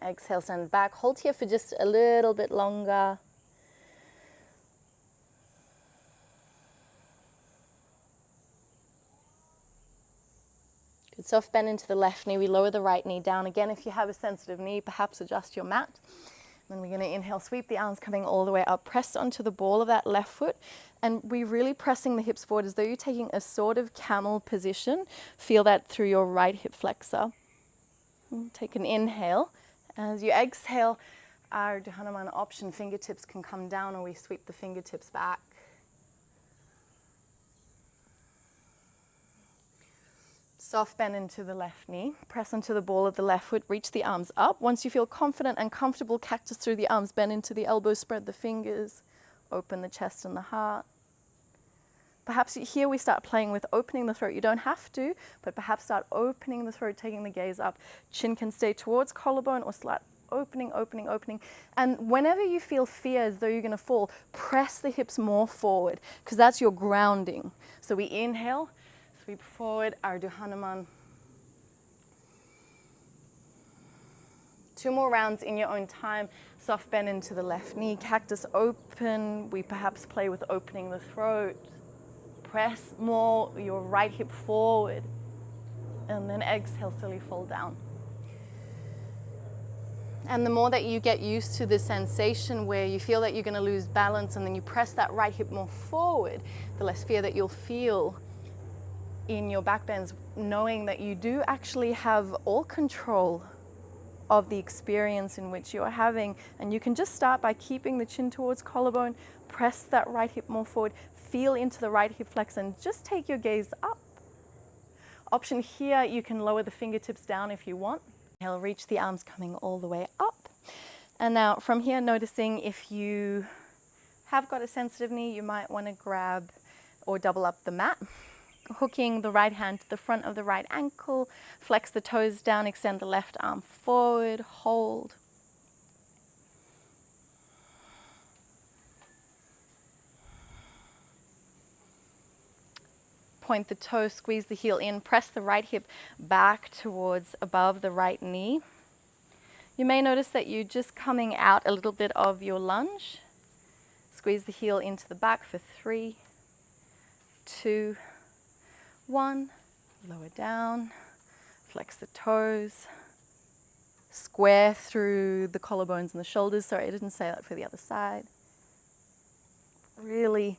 Exhale, send back. Hold here for just a little bit longer. Good, soft bend into the left knee. We lower the right knee down. Again, if you have a sensitive knee, perhaps adjust your mat. Then we're going to inhale, sweep the arms coming all the way up. Press onto the ball of that left foot. And we're really pressing the hips forward as though you're taking a sort of camel position. Feel that through your right hip flexor. Take an inhale. As you exhale, our Ardha Hanuman option, fingertips can come down or we sweep the fingertips back. Soft bend into the left knee. Press onto the ball of the left foot. Reach the arms up. Once you feel confident and comfortable, cactus through the arms. Bend into the elbows. Spread the fingers. Open the chest and the heart. Perhaps here we start playing with opening the throat. You don't have to, but perhaps start opening the throat, taking the gaze up. Chin can stay towards collarbone or start opening. And whenever you feel fear as though you're going to fall, press the hips more forward because that's your grounding. So we inhale, sweep forward, Ardha Hanuman. 2 more rounds in your own time. Soft bend into the left knee, cactus open. We perhaps play with opening the throat. Press more your right hip forward. And then exhale, slowly fall down. And the more that you get used to this sensation where you feel that you're going to lose balance and then you press that right hip more forward, the less fear that you'll feel in your back bends, knowing that you do actually have all control of the experience in which you're having. And you can just start by keeping the chin towards collarbone, press that right hip more forward, feel into the right hip flex and just take your gaze up. Option here, you can lower the fingertips down if you want. Inhale, reach the arms coming all the way up. And now from here, noticing if you have got a sensitive knee, you might want to grab or double up the mat. Hooking the right hand to the front of the right ankle, flex the toes down, extend the left arm forward, hold. Point the toe, squeeze the heel in, press the right hip back towards above the right knee. You may notice that you're just coming out a little bit of your lunge. Squeeze the heel into the back for 3, 2, 1. Lower down, flex the toes. Square through the collarbones and the shoulders. Sorry, I didn't say that for the other side. Really.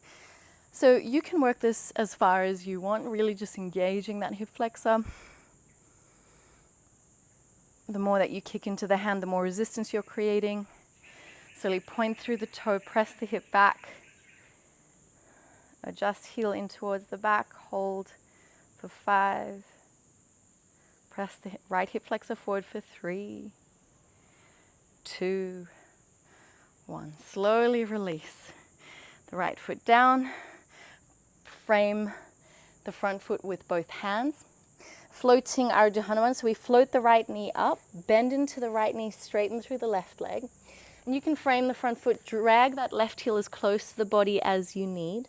So you can work this as far as you want, really just engaging that hip flexor. The more that you kick into the hand, the more resistance you're creating. Slowly point through the toe, press the hip back. Adjust heel in towards the back, hold for 5. Press the right hip flexor forward for 3, 2, 1. Slowly release. The right foot down. Frame the front foot with both hands. Floating Ardha Hanuman, so we float the right knee up, bend into the right knee, straighten through the left leg. And you can frame the front foot, drag that left heel as close to the body as you need.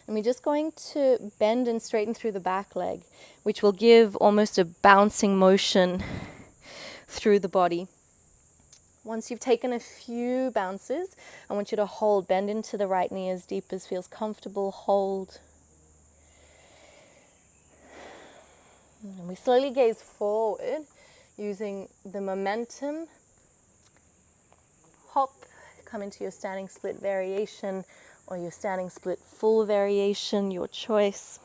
And we're just going to bend and straighten through the back leg, which will give almost a bouncing motion through the body. Once you've taken a few bounces, I want you to hold, bend into the right knee as deep as feels comfortable, hold. And we slowly gaze forward using the momentum. Hop, come into your standing split variation or your standing split full variation, your choice.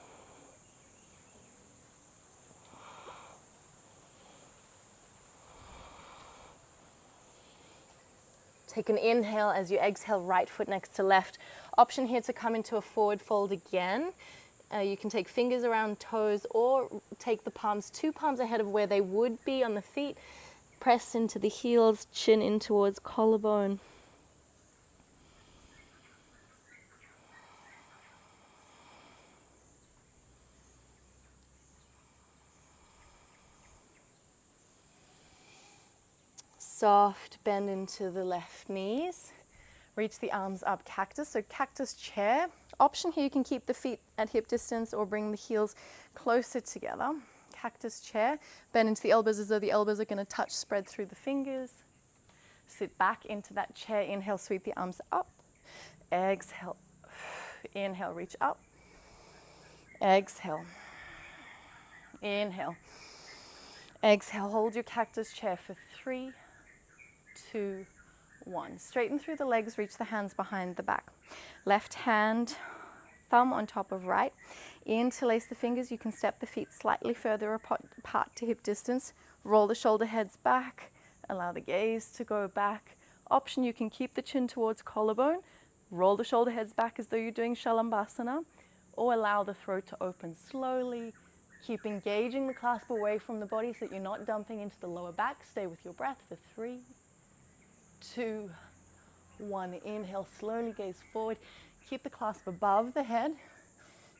Take an inhale as you exhale, right foot next to left. Option here to come into a forward fold again. You can take fingers around toes or take the palms 2 palms ahead of where they would be on the feet. Press into the heels, chin in towards collarbone. Soft bend into the left knees. Reach the arms up, cactus. So cactus chair. Option here, you can keep the feet at hip distance or bring the heels closer together. Cactus chair. Bend into the elbows as though the elbows are going to touch, spread through the fingers. Sit back into that chair. Inhale, sweep the arms up. Exhale. Inhale, reach up. Exhale. Inhale. Exhale, hold your cactus chair for 3, 2, 1. Straighten through the legs, reach the hands behind the back. Left hand, thumb on top of right. Interlace the fingers. You can step the feet slightly further apart to hip distance. Roll the shoulder heads back. Allow the gaze to go back. Option, you can keep the chin towards collarbone. Roll the shoulder heads back as though you're doing Shalambhasana. Or allow the throat to open slowly. Keep engaging the clasp away from the body so that you're not dumping into the lower back. Stay with your breath for 3, 2, 1. Inhale, slowly gaze forward. Keep the clasp above the head.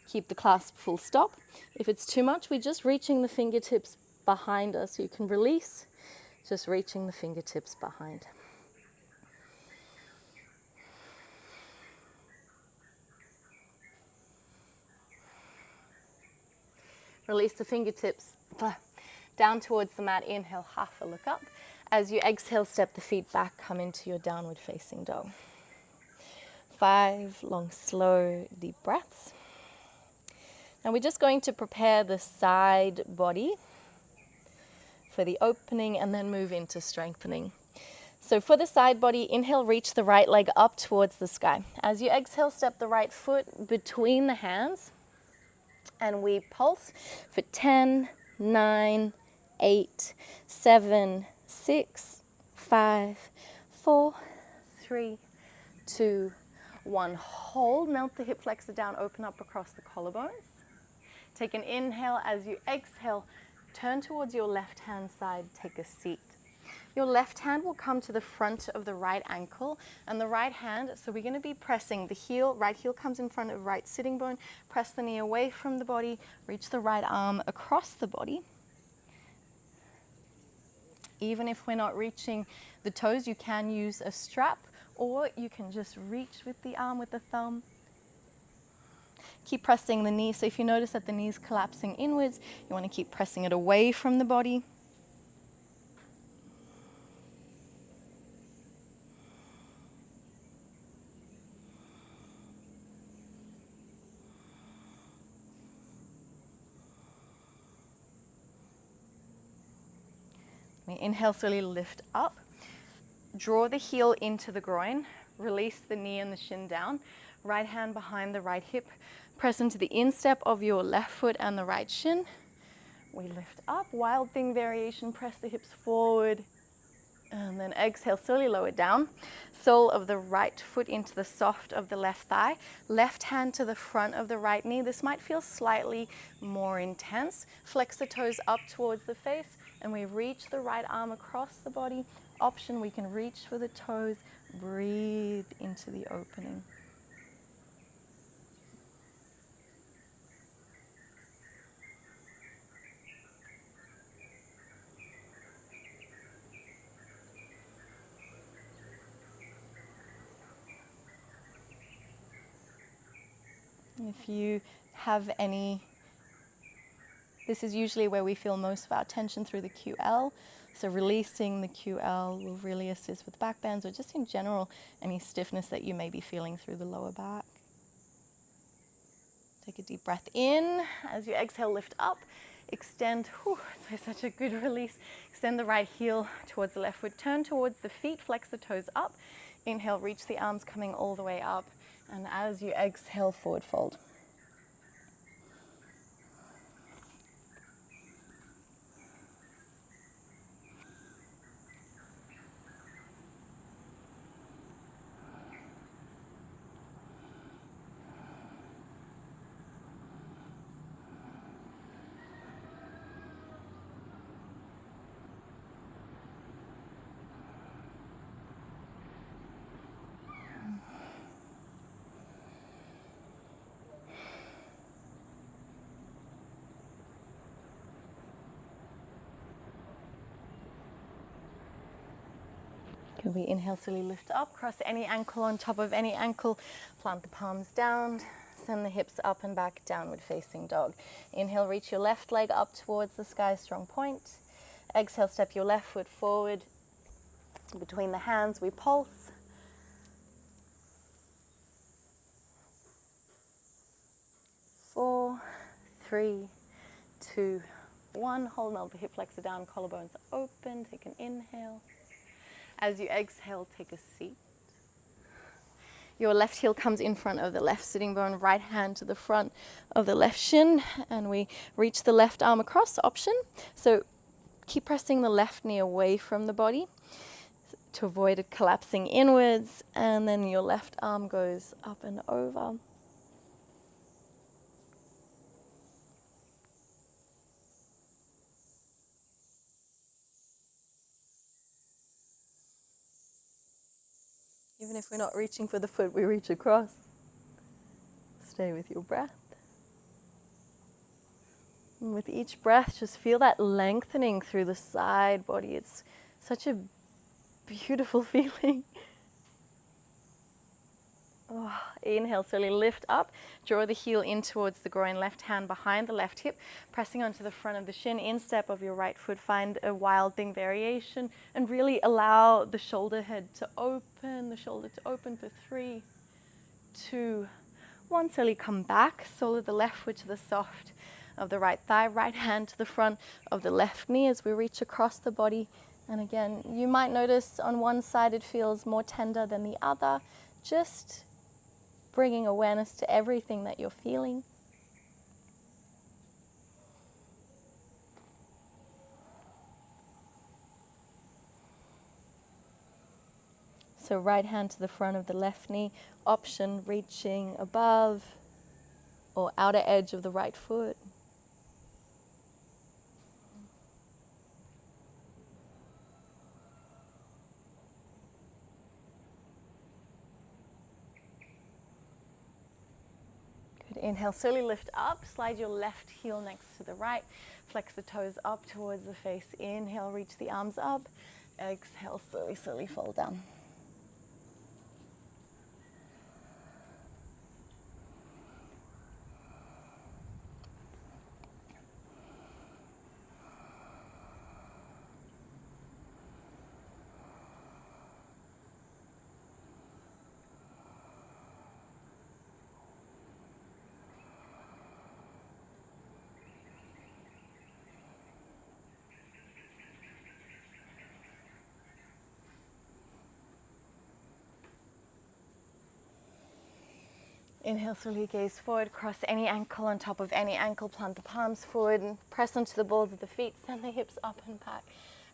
Keep the clasp full stop. If it's too much, we're just reaching the fingertips behind us. You can release, just reaching the fingertips behind. Release the fingertips down towards the mat. Inhale, half a look up. As you exhale, step the feet back, come into your downward facing dog. 5 long, slow, deep breaths. Now we're just going to prepare the side body for the opening and then move into strengthening. So for the side body, inhale, reach the right leg up towards the sky. As you exhale, step the right foot between the hands and we pulse for 10, 9, 8, 7, 6, 5, 4, 3, 2, 1. Hold, melt the hip flexor down, open up across the collarbones. Take an inhale. As you exhale, turn towards your left hand side, take a seat. Your left hand will come to the front of the right ankle and the right hand, so we're going to be pressing the heel, right heel comes in front of right sitting bone, press the knee away from the body, reach the right arm across the body. Even if we're not reaching the toes, you can use a strap or you can just reach with the arm with the thumb. Keep pressing the knee. So if you notice that the knee is collapsing inwards, you want to keep pressing it away from the body. We inhale, slowly lift up. Draw the heel into the groin. Release the knee and the shin down. Right hand behind the right hip. Press into the instep of your left foot and the right shin. We lift up. Wild thing variation. Press the hips forward. And then exhale, slowly lower down. Sole of the right foot into the soft of the left thigh. Left hand to the front of the right knee. This might feel slightly more intense. Flex the toes up towards the face. And we reach the right arm across the body. Option, we can reach for the toes. Breathe into the opening. If you have any, this is usually where we feel most of our tension through the QL. So releasing the QL will really assist with back bends or just in general any stiffness that you may be feeling through the lower back. Take a deep breath in. As you exhale, lift up. Extend, it's such a good release. Extend the right heel towards the left foot. Turn towards the feet, flex the toes up. Inhale, reach the arms coming all the way up. And as you exhale, forward fold. Can we inhale, slowly lift up, cross any ankle on top of any ankle, plant the palms down, send the hips up and back, downward facing dog. Inhale, reach your left leg up towards the sky, strong point. Exhale, step your left foot forward. Between the hands, we pulse. Four, three, two, one. Hold, melt the hip flexor down, collarbones open. Take an inhale. As you exhale, take a seat. Your left heel comes in front of the left sitting bone, right hand to the front of the left shin, and we reach the left arm across, option. So keep pressing the left knee away from the body to avoid it collapsing inwards, and then your left arm goes up and over. Even if we're not reaching for the foot, we reach across. Stay with your breath. And with each breath, just feel that lengthening through the side body. It's such a beautiful feeling. Oh, inhale, slowly lift up. Draw the heel in towards the groin, left hand behind the left hip, pressing onto the front of the shin, instep of your right foot. Find a wild thing variation and really allow the shoulder head to open, the shoulder to open for 3, 2, 1. Slowly come back, sole of the left foot to the soft of the right thigh, right hand to the front of the left knee as we reach across the body. And again, you might notice on one side it feels more tender than the other. Just bringing awareness to everything that you're feeling. So right hand to the front of the left knee, option reaching above or outer edge of the right foot. Inhale, slowly lift up, slide your left heel next to the right, flex the toes up towards the face. Inhale, reach the arms up. Exhale, slowly, slowly fold down. Inhale, slowly gaze forward, cross any ankle on top of any ankle, plant the palms forward and press onto the balls of the feet, send the hips up and back.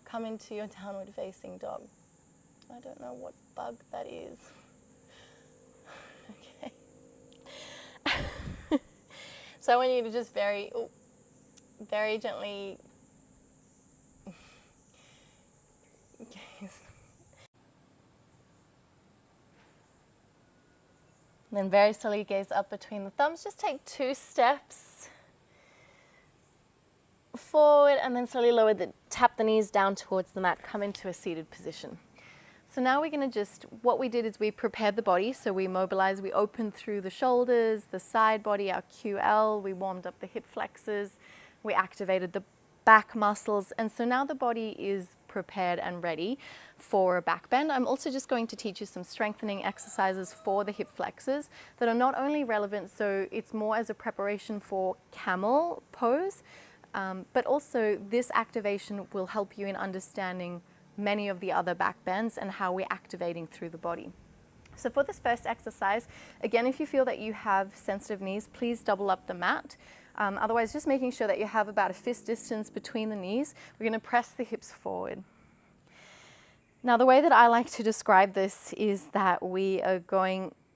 Come into your downward facing dog. I don't know what bug that is. Okay. So I want you to just very gently gaze. And then very slowly gaze up between the thumbs. Just take 2 steps forward and then slowly tap the knees down towards the mat. Come into a seated position. So now we're going to what we did is we prepared the body. So we mobilized, we opened through the shoulders, the side body, our QL. We warmed up the hip flexors. We activated the back muscles. And so now the body is prepared and ready for a back bend. I'm also just going to teach you some strengthening exercises for the hip flexors that are not only relevant, so it's more as a preparation for camel pose, but also this activation will help you in understanding many of the other back bends and how we're activating through the body. So for this first exercise, again, if you feel that you have sensitive knees, please double up the mat. Otherwise, just making sure that you have about a fist distance between the knees. We're going to press the hips forward. Now, the way that I like to describe this is that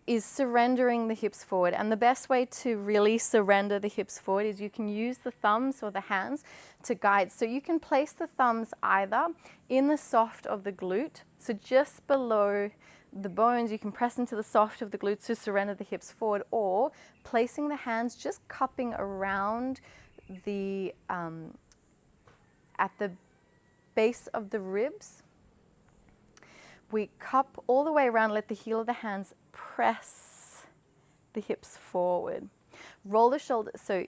is surrendering the hips forward. And the best way to really surrender the hips forward is you can use the thumbs or the hands to guide. So you can place the thumbs either in the soft of the glute, so just below the bones, you can press into the soft of the glutes to surrender the hips forward, or placing the hands just cupping around at the base of the ribs. We cup all the way around, let the heel of the hands press the hips forward. Roll the shoulders. So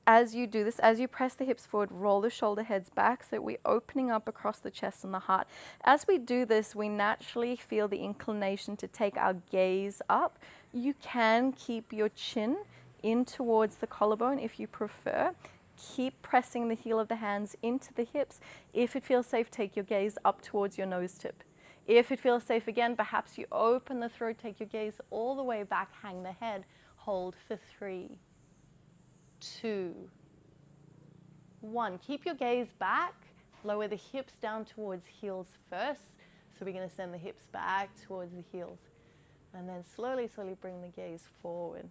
as you do this, as you press the hips forward, roll the shoulder heads back so we're opening up across the chest and the heart. As we do this, we naturally feel the inclination to take our gaze up. You can keep your chin in towards the collarbone if you prefer. Keep pressing the heel of the hands into the hips. If it feels safe, take your gaze up towards your nose tip. If it feels safe again, perhaps you open the throat, take your gaze all the way back, hang the head, hold for 3, 2, 1. Keep your gaze back, lower the hips down towards heels first. So we're going to send the hips back towards the heels. And then slowly, slowly bring the gaze forward.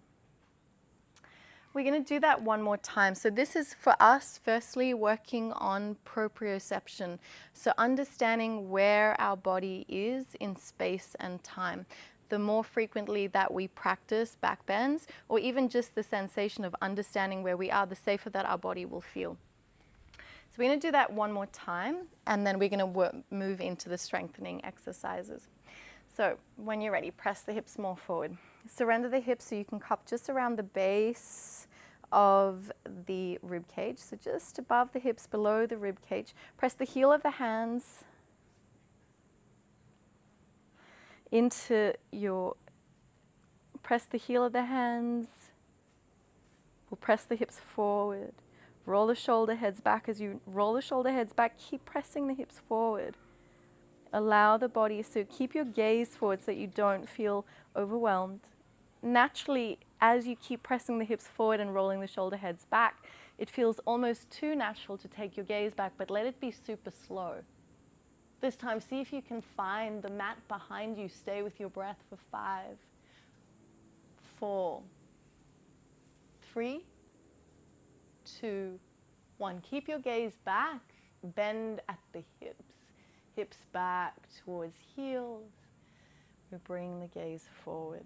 We're going to do that one more time. So this is for us, firstly, working on proprioception. So understanding where our body is in space and time. The more frequently that we practice back bends, or even just the sensation of understanding where we are, the safer that our body will feel. So we're going to do that one more time, and then we're going to move into the strengthening exercises. So when you're ready, press the hips more forward. Surrender the hips so you can cup just around the base of the rib cage. So just above the hips, below the rib cage. Press the heel of the hands press the heel of the hands. We'll press the hips forward. Roll the shoulder heads back. As you roll the shoulder heads back, keep pressing the hips forward. Allow the body, so keep your gaze forward so that you don't feel overwhelmed. Naturally, as you keep pressing the hips forward and rolling the shoulder heads back, it feels almost too natural to take your gaze back, but let it be super slow. This time, see if you can find the mat behind you. Stay with your breath for 5, 4, 3, 2, 1. Keep your gaze back, bend at the hips. Hips back towards heels. We bring the gaze forward.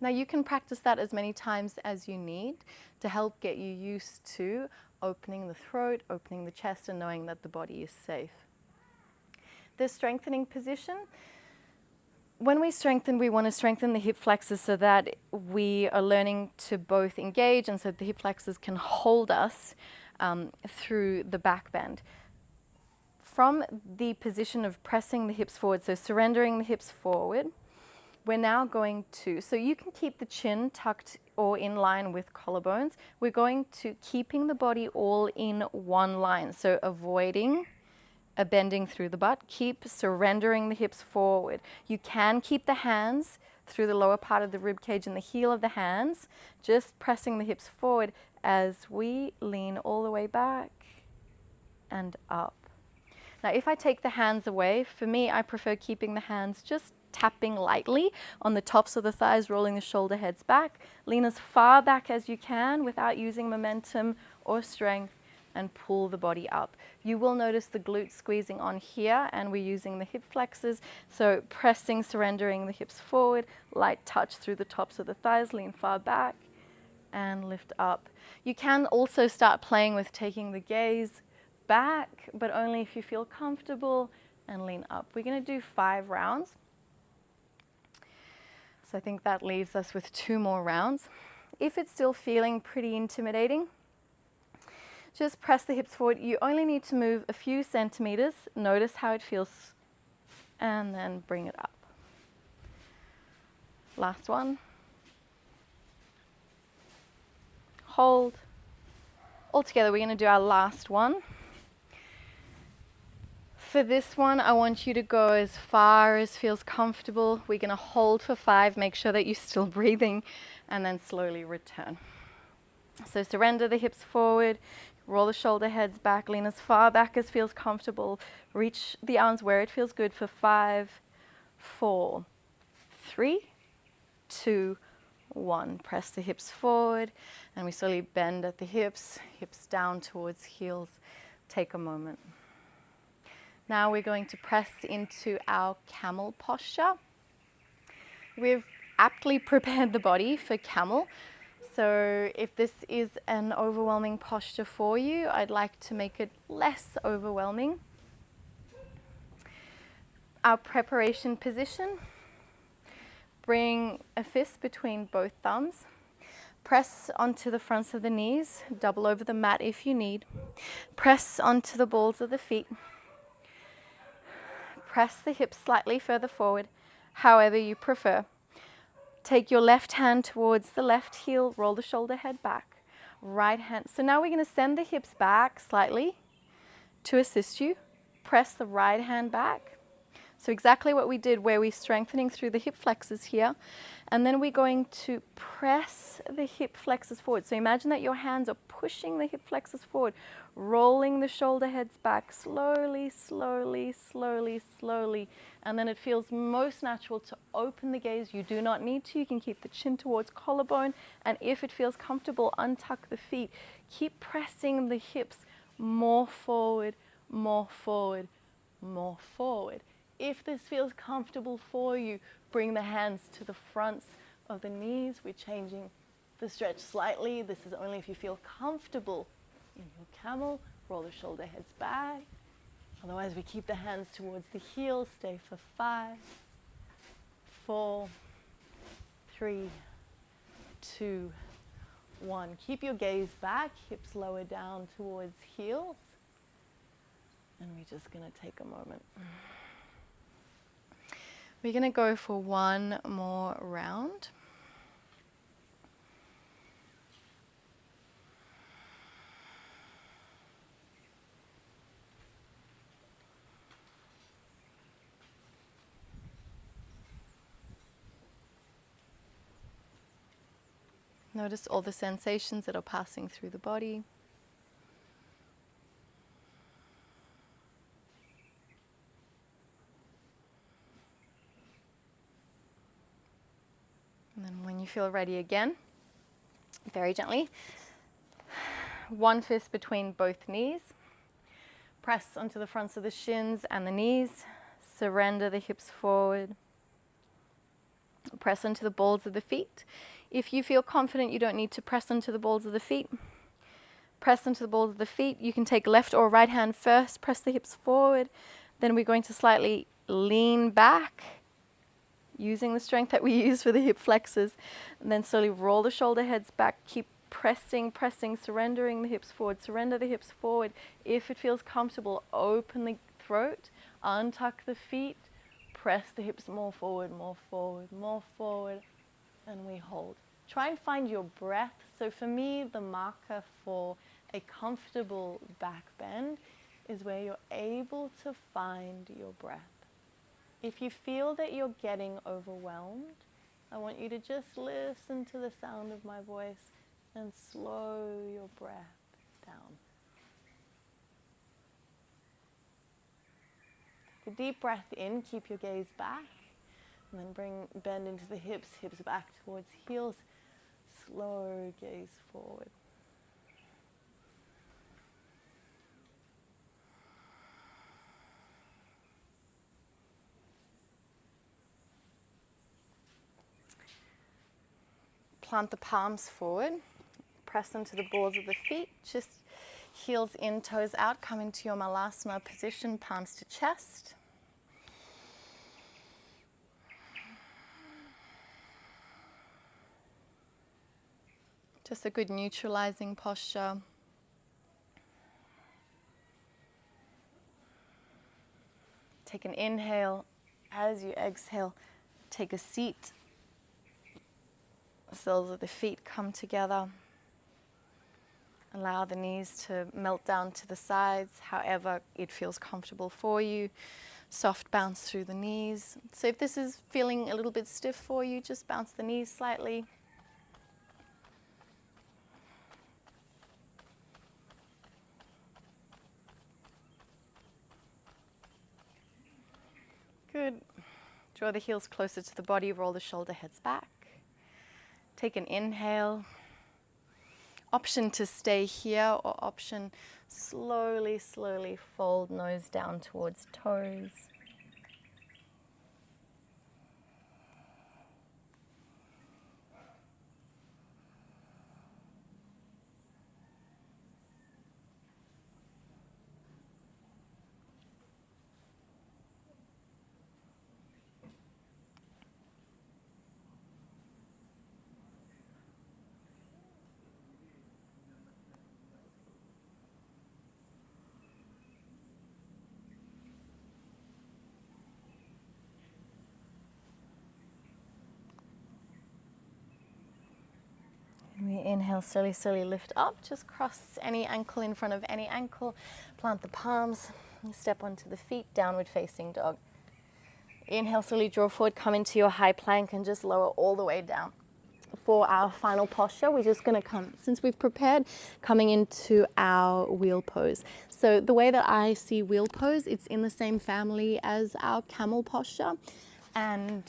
Now you can practice that as many times as you need to help get you used to opening the throat, opening the chest, and knowing that the body is safe. The strengthening position. When we strengthen, we want to strengthen the hip flexors so that we are learning to both engage and so the hip flexors can hold us through the back bend. From the position of pressing the hips forward, so surrendering the hips forward, we're now going to, so you can keep the chin tucked or in line with collarbones. We're going to keeping the body all in one line, so avoiding a bending through the butt. Keep surrendering the hips forward. You can keep the hands through the lower part of the rib cage and the heel of the hands, just pressing the hips forward as we lean all the way back and up. Now, if I take the hands away, for me, I prefer keeping the hands just tapping lightly on the tops of the thighs, rolling the shoulder heads back. Lean as far back as you can without using momentum or strength, and pull the body up. You will notice the glutes squeezing on here, and we're using the hip flexors. So pressing, surrendering the hips forward, light touch through the tops of the thighs, lean far back and lift up. You can also start playing with taking the gaze back, but only if you feel comfortable, and lean up. We're going to do 5 rounds. So I think that leaves us with 2 more rounds. If it's still feeling pretty intimidating, just press the hips forward. You only need to move a few centimeters. Notice how it feels, and then bring it up. Last one. Hold. All together, we're going to do our last one. For this one, I want you to go as far as feels comfortable. We're going to hold for 5. Make sure that you're still breathing, and then slowly return. So surrender the hips forward. Roll the shoulder heads back, lean as far back as feels comfortable. Reach the arms where it feels good for 5, 4, 3, 2, 1. Press the hips forward, and we slowly bend at the hips, hips down towards heels. Take a moment. Now we're going to press into our camel posture. We've aptly prepared the body for camel. So if this is an overwhelming posture for you, I'd like to make it less overwhelming. Our preparation position. Bring a fist between both thumbs. Press onto the fronts of the knees. Double over the mat if you need. Press onto the balls of the feet. Press the hips slightly further forward, however you prefer. Take your left hand towards the left heel, roll the shoulder head back. Right hand. So now we're going to send the hips back slightly to assist you. Press the right hand back. So exactly what we did where we're strengthening through the hip flexors here. And then we're going to press the hip flexors forward. So imagine that your hands are pushing the hip flexors forward, rolling the shoulder heads back slowly, slowly, slowly, slowly. And then it feels most natural to open the gaze. You do not need to. You can keep the chin towards collarbone. And if it feels comfortable, untuck the feet. Keep pressing the hips more forward, more forward, more forward. If this feels comfortable for you, bring the hands to the fronts of the knees. We're changing the stretch slightly. This is only if you feel comfortable in your camel. Roll the shoulder heads back. Otherwise, we keep the hands towards the heels. Stay for 5, 4, 3, 2, 1. Keep your gaze back, hips lower down towards heels. And we're just going to take a moment. We're going to go for 1 more round. Notice all the sensations that are passing through the body. And then when you feel ready again, very gently, 1 fist between both knees. Press onto the fronts of the shins and the knees. Surrender the hips forward. Press onto the balls of the feet. If you feel confident, you don't need to press onto the balls of the feet. Press onto the balls of the feet. You can take left or right hand first. Press the hips forward. Then we're going to slightly lean back, using the strength that we use for the hip flexors. And then slowly roll the shoulder heads back. Keep pressing, pressing, surrendering the hips forward. Surrender the hips forward. If it feels comfortable, open the throat, untuck the feet, press the hips more forward, more forward, more forward, and we hold. Try and find your breath. So for me, the marker for a comfortable back bend is where you're able to find your breath. If you feel that you're getting overwhelmed, I want you to just listen to the sound of my voice and slow your breath down. Take a deep breath in, keep your gaze back, and then bend into the hips, hips back towards heels, slow gaze forward. Plant the palms forward, press into the balls of the feet, just heels in, toes out, come into your malasana position, palms to chest. Just a good neutralizing posture. Take an inhale. As you exhale, take a seat. The soles of the feet come together. Allow the knees to melt down to the sides, however it feels comfortable for you. Soft bounce through the knees. So if this is feeling a little bit stiff for you, just bounce the knees slightly. Good. Draw the heels closer to the body, roll the shoulder heads back. Take an inhale. Option to stay here, or option slowly, slowly fold nose down towards toes. We inhale, slowly, slowly lift up. Just cross any ankle in front of any ankle. Plant the palms. Step onto the feet, downward facing dog. Inhale, slowly draw forward, come into your high plank and just lower all the way down. For our final posture, we're just going to come, since we've prepared, coming into our wheel pose. So the way that I see wheel pose, it's in the same family as our camel posture, and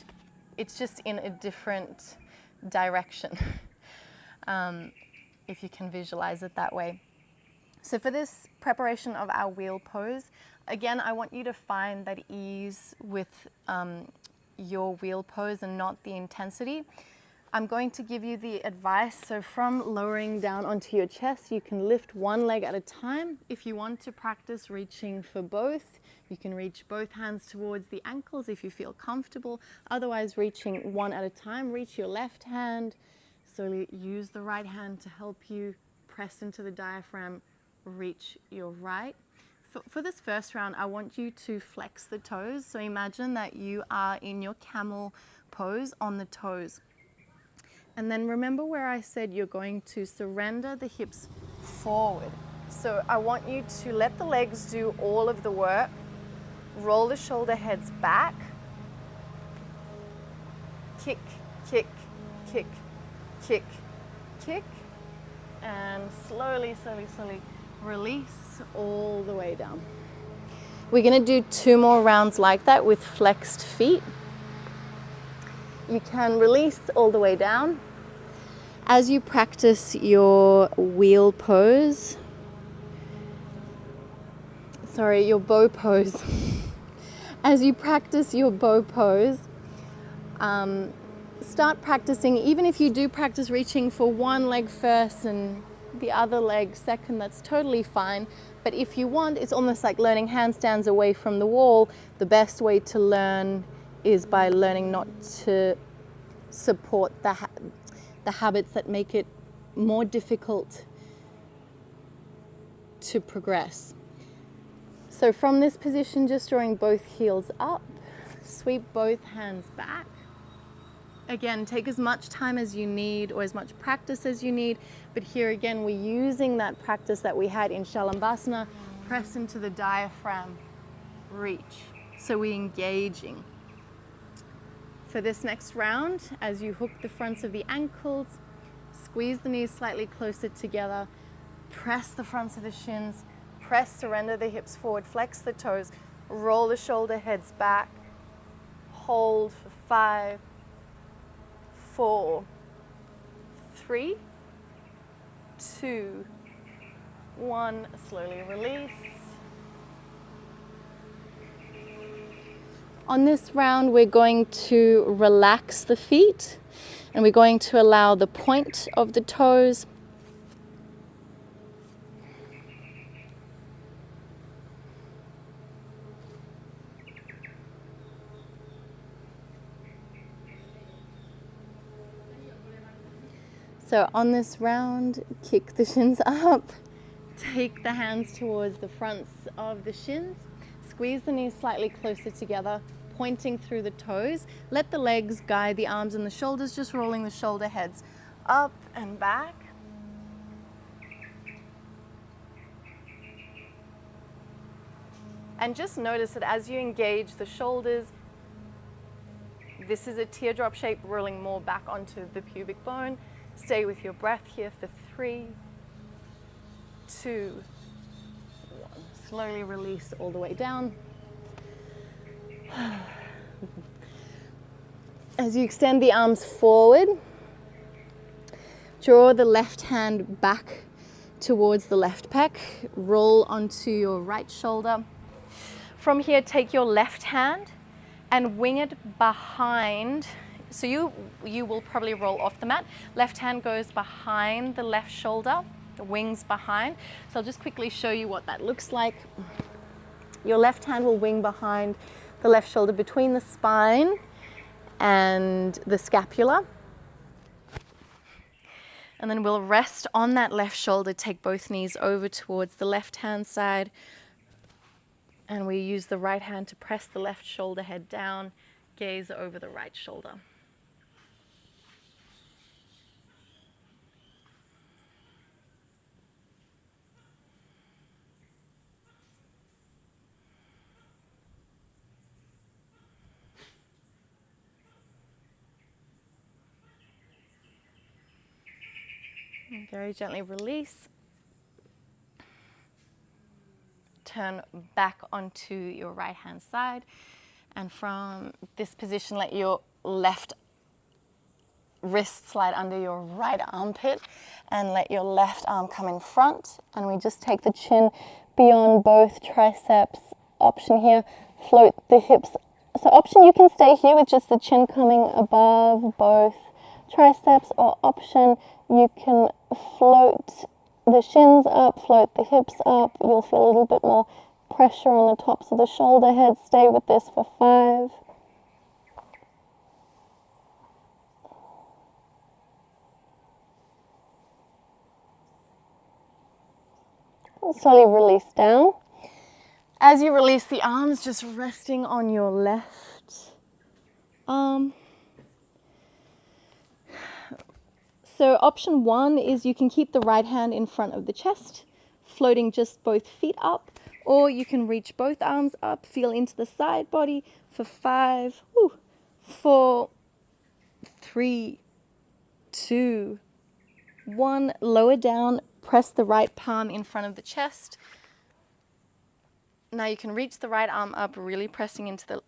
it's just in a different direction. If you can visualize it that way. So for this preparation of our wheel pose, again, I want you to find that ease with your wheel pose and not the intensity. I'm going to give you the advice. So from lowering down onto your chest, you can lift one leg at a time. If you want to practice reaching for both, you can reach both hands towards the ankles if you feel comfortable. Otherwise, reaching one at a time, reach your left hand. So use the right hand to help you press into the diaphragm, reach your right. For this first round, I want you to flex the toes. So imagine that you are in your camel pose on the toes. And then remember where I said you're going to surrender the hips forward. So I want you to let the legs do all of the work. Roll the shoulder heads back. Kick, kick, kick, kick, kick, and slowly, slowly, slowly release all the way down. We're going to do 2 more rounds like that with flexed feet. You can release all the way down. As you practice your wheel pose, your bow pose. As you practice your bow pose, start practicing, even if you do practice reaching for one leg first and the other leg second, that's totally fine. But if you want, it's almost like learning handstands away from the wall. The best way to learn is by learning not to support the habits that make it more difficult to progress. So from this position, just drawing both heels up, sweep both hands back. Again, take as much time as you need or as much practice as you need. But here again, we're using that practice that we had in Shalambhasana. Press into the diaphragm, reach. So we're engaging. For this next round, as you hook the fronts of the ankles, squeeze the knees slightly closer together, press the fronts of the shins, press, surrender the hips forward, flex the toes, roll the shoulder heads back, hold for 5, 4, 3, 2, 1, slowly release. On this round, we're going to relax the feet and we're going to allow the point of the toes So on this round, kick the shins up, take the hands towards the fronts of the shins, squeeze the knees slightly closer together, pointing through the toes. Let the legs guide the arms and the shoulders, just rolling the shoulder heads up and back. And just notice that as you engage the shoulders, this is a teardrop shape rolling more back onto the pubic bone. Stay with your breath here for 3, 2, 1. Slowly release all the way down. As you extend the arms forward, draw the left hand back towards the left pec. Roll onto your right shoulder. From here, take your left hand and wing it behind. So you will probably roll off the mat. Left hand goes behind the left shoulder, the wings behind. So I'll just quickly show you what that looks like. Your left hand will wing behind the left shoulder between the spine and the scapula. And then we'll rest on that left shoulder, take both knees over towards the left hand side. And we use the right hand to press the left shoulder head down, gaze over the right shoulder. And very gently release. Turn back onto your right hand side. And from this position, let your left wrist slide under your right armpit and let your left arm come in front. And we just take the chin beyond both triceps. Option here, float the hips. So option, you can stay here with just the chin coming above both triceps, or option, you can float the shins up, float the hips up. You'll feel a little bit more pressure on the tops of the shoulder heads. Stay with this for 5. Slowly release down. As you release the arms, just resting on your left arm. So option 1 is you can keep the right hand in front of the chest, floating just both feet up, or you can reach both arms up, feel into the side body for 5, 4, 3, 2, 1. Lower down, press the right palm in front of the chest. Now you can reach the right arm up, really pressing into the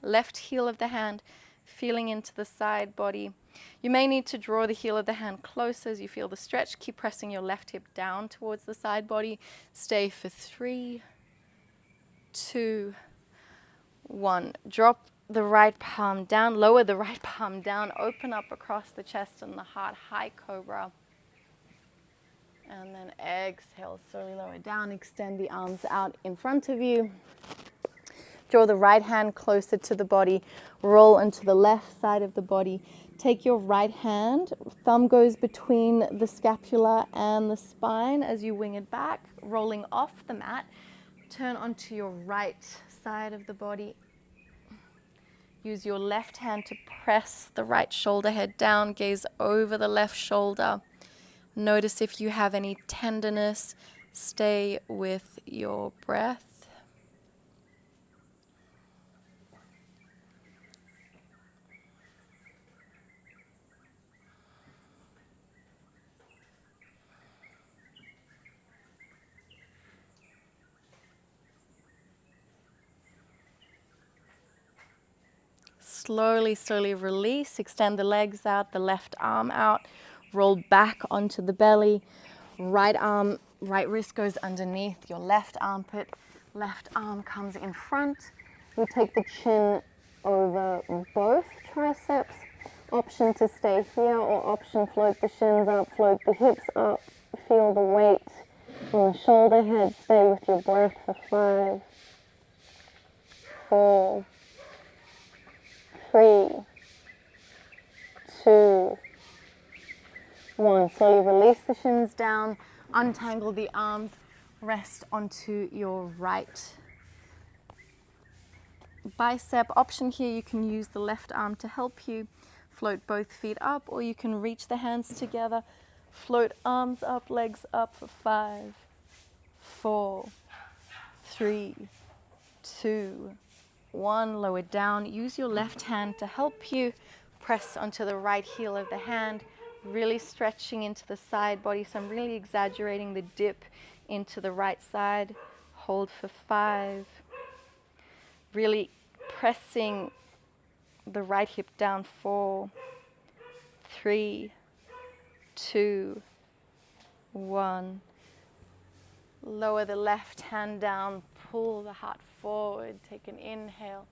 left heel of the hand, feeling into the side body. You may need to draw the heel of the hand closer as you feel the stretch. Keep pressing your left hip down towards the side body. Stay for 3, 2, 1. Drop the right palm down, lower the right palm down, open up across the chest and the heart, high cobra. And then exhale, slowly lower down, extend the arms out in front of you. Draw the right hand closer to the body, roll onto the left side of the body. Take your right hand, thumb goes between the scapula and the spine as you wing it back, rolling off the mat. Turn onto your right side of the body. Use your left hand to press the right shoulder head down, gaze over the left shoulder. Notice if you have any tenderness. Stay with your breath. slowly, slowly release. Extend the legs out, the left arm out. Roll back onto the belly. Right arm, right wrist goes underneath your left armpit. Left arm comes in front. You take the chin over both triceps. Option to stay here or option float the shins up, float the hips up. Feel the weight on the shoulder head. Stay with your breath for 5, 4, 3, 2, 1. Slowly release the shins down, untangle the arms, rest onto your right bicep. Option here, you can use the left arm to help you. Float both feet up, or you can reach the hands together. Float arms up, legs up for 5, 4, 3, 2, 1. Lower down. Use your left hand to help you. Press onto the right heel of the hand, really stretching into the side body. So I'm really exaggerating the dip into the right side. Hold for 5. Really pressing the right hip down. 4, 3, 2, 1. Lower the left hand down, pull the heart forward, take an inhale.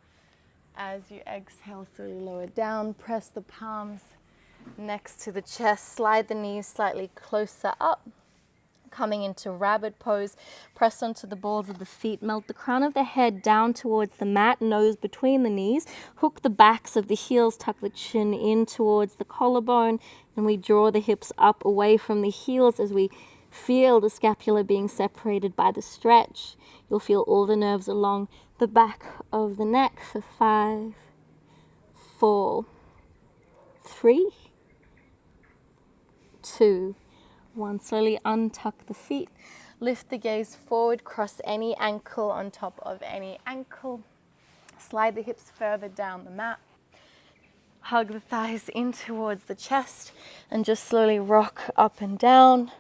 As you exhale, slowly lower down, press the palms next to the chest, slide the knees slightly closer up. Coming into rabbit pose, press onto the balls of the feet, melt the crown of the head down towards the mat, nose between the knees, hook the backs of the heels, tuck the chin in towards the collarbone, and we draw the hips up away from the heels as we feel the scapula being separated by the stretch. You'll feel all the nerves along the back of the neck for 5, 4, 3, 2, 1. Slowly untuck the feet. Lift the gaze forward, cross any ankle on top of any ankle. Slide the hips further down the mat. Hug the thighs in towards the chest and just slowly rock up and down.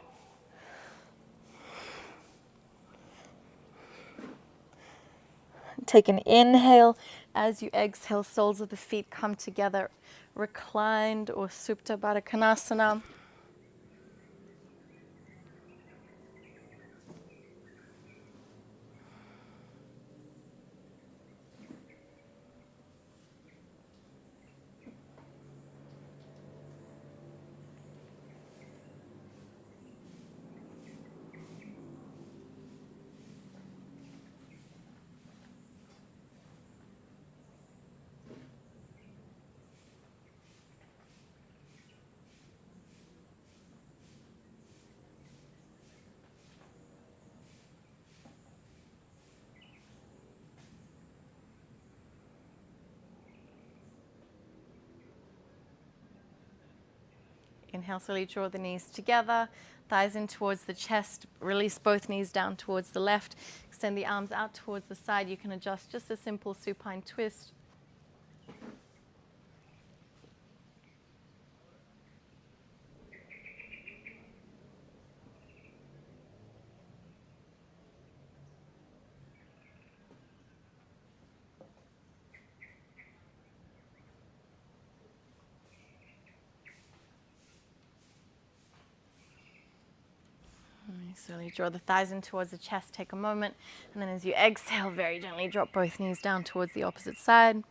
Take an inhale. As you exhale, soles of the feet come together, reclined or Supta Baddha Konasana. Inhale, slowly draw the knees together, thighs in towards the chest, release both knees down towards the left, extend the arms out towards the side. You can adjust just a simple supine twist. Slowly draw the thighs in towards the chest, take a moment, and then as you exhale, very gently drop both knees down towards the opposite side.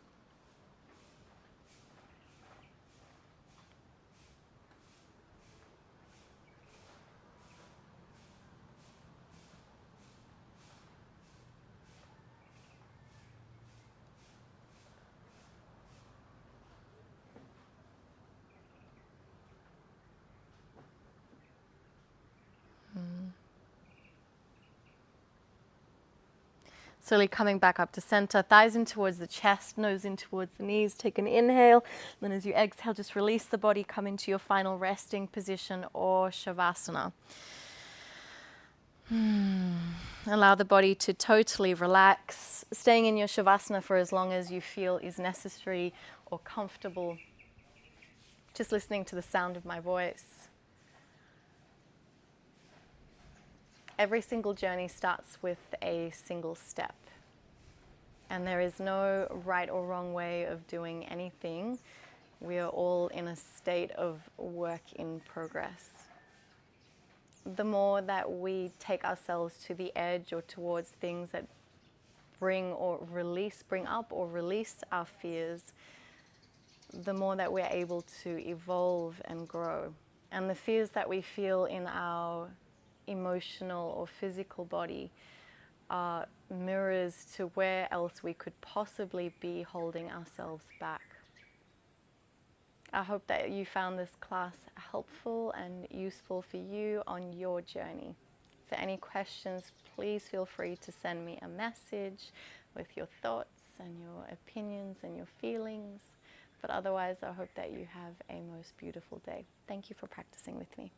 Slowly coming back up to center, thighs in towards the chest, nose in towards the knees. Take an inhale. Then as you exhale, just release the body, come into your final resting position or Shavasana. Allow the body to totally relax, staying in your Shavasana for as long as you feel is necessary or comfortable. Just listening to the sound of my voice. Every single journey starts with a single step. And there is no right or wrong way of doing anything. We are all in a state of work in progress. The more that we take ourselves to the edge or towards things that bring up or release our fears, the more that we're able to evolve and grow. And the fears that we feel in our emotional or physical body are mirrors to where else we could possibly be holding ourselves back. I hope that you found this class helpful and useful for you on your journey. For any questions, please feel free to send me a message with your thoughts and your opinions and your feelings. But otherwise, I hope that you have a most beautiful day. Thank you for practicing with me.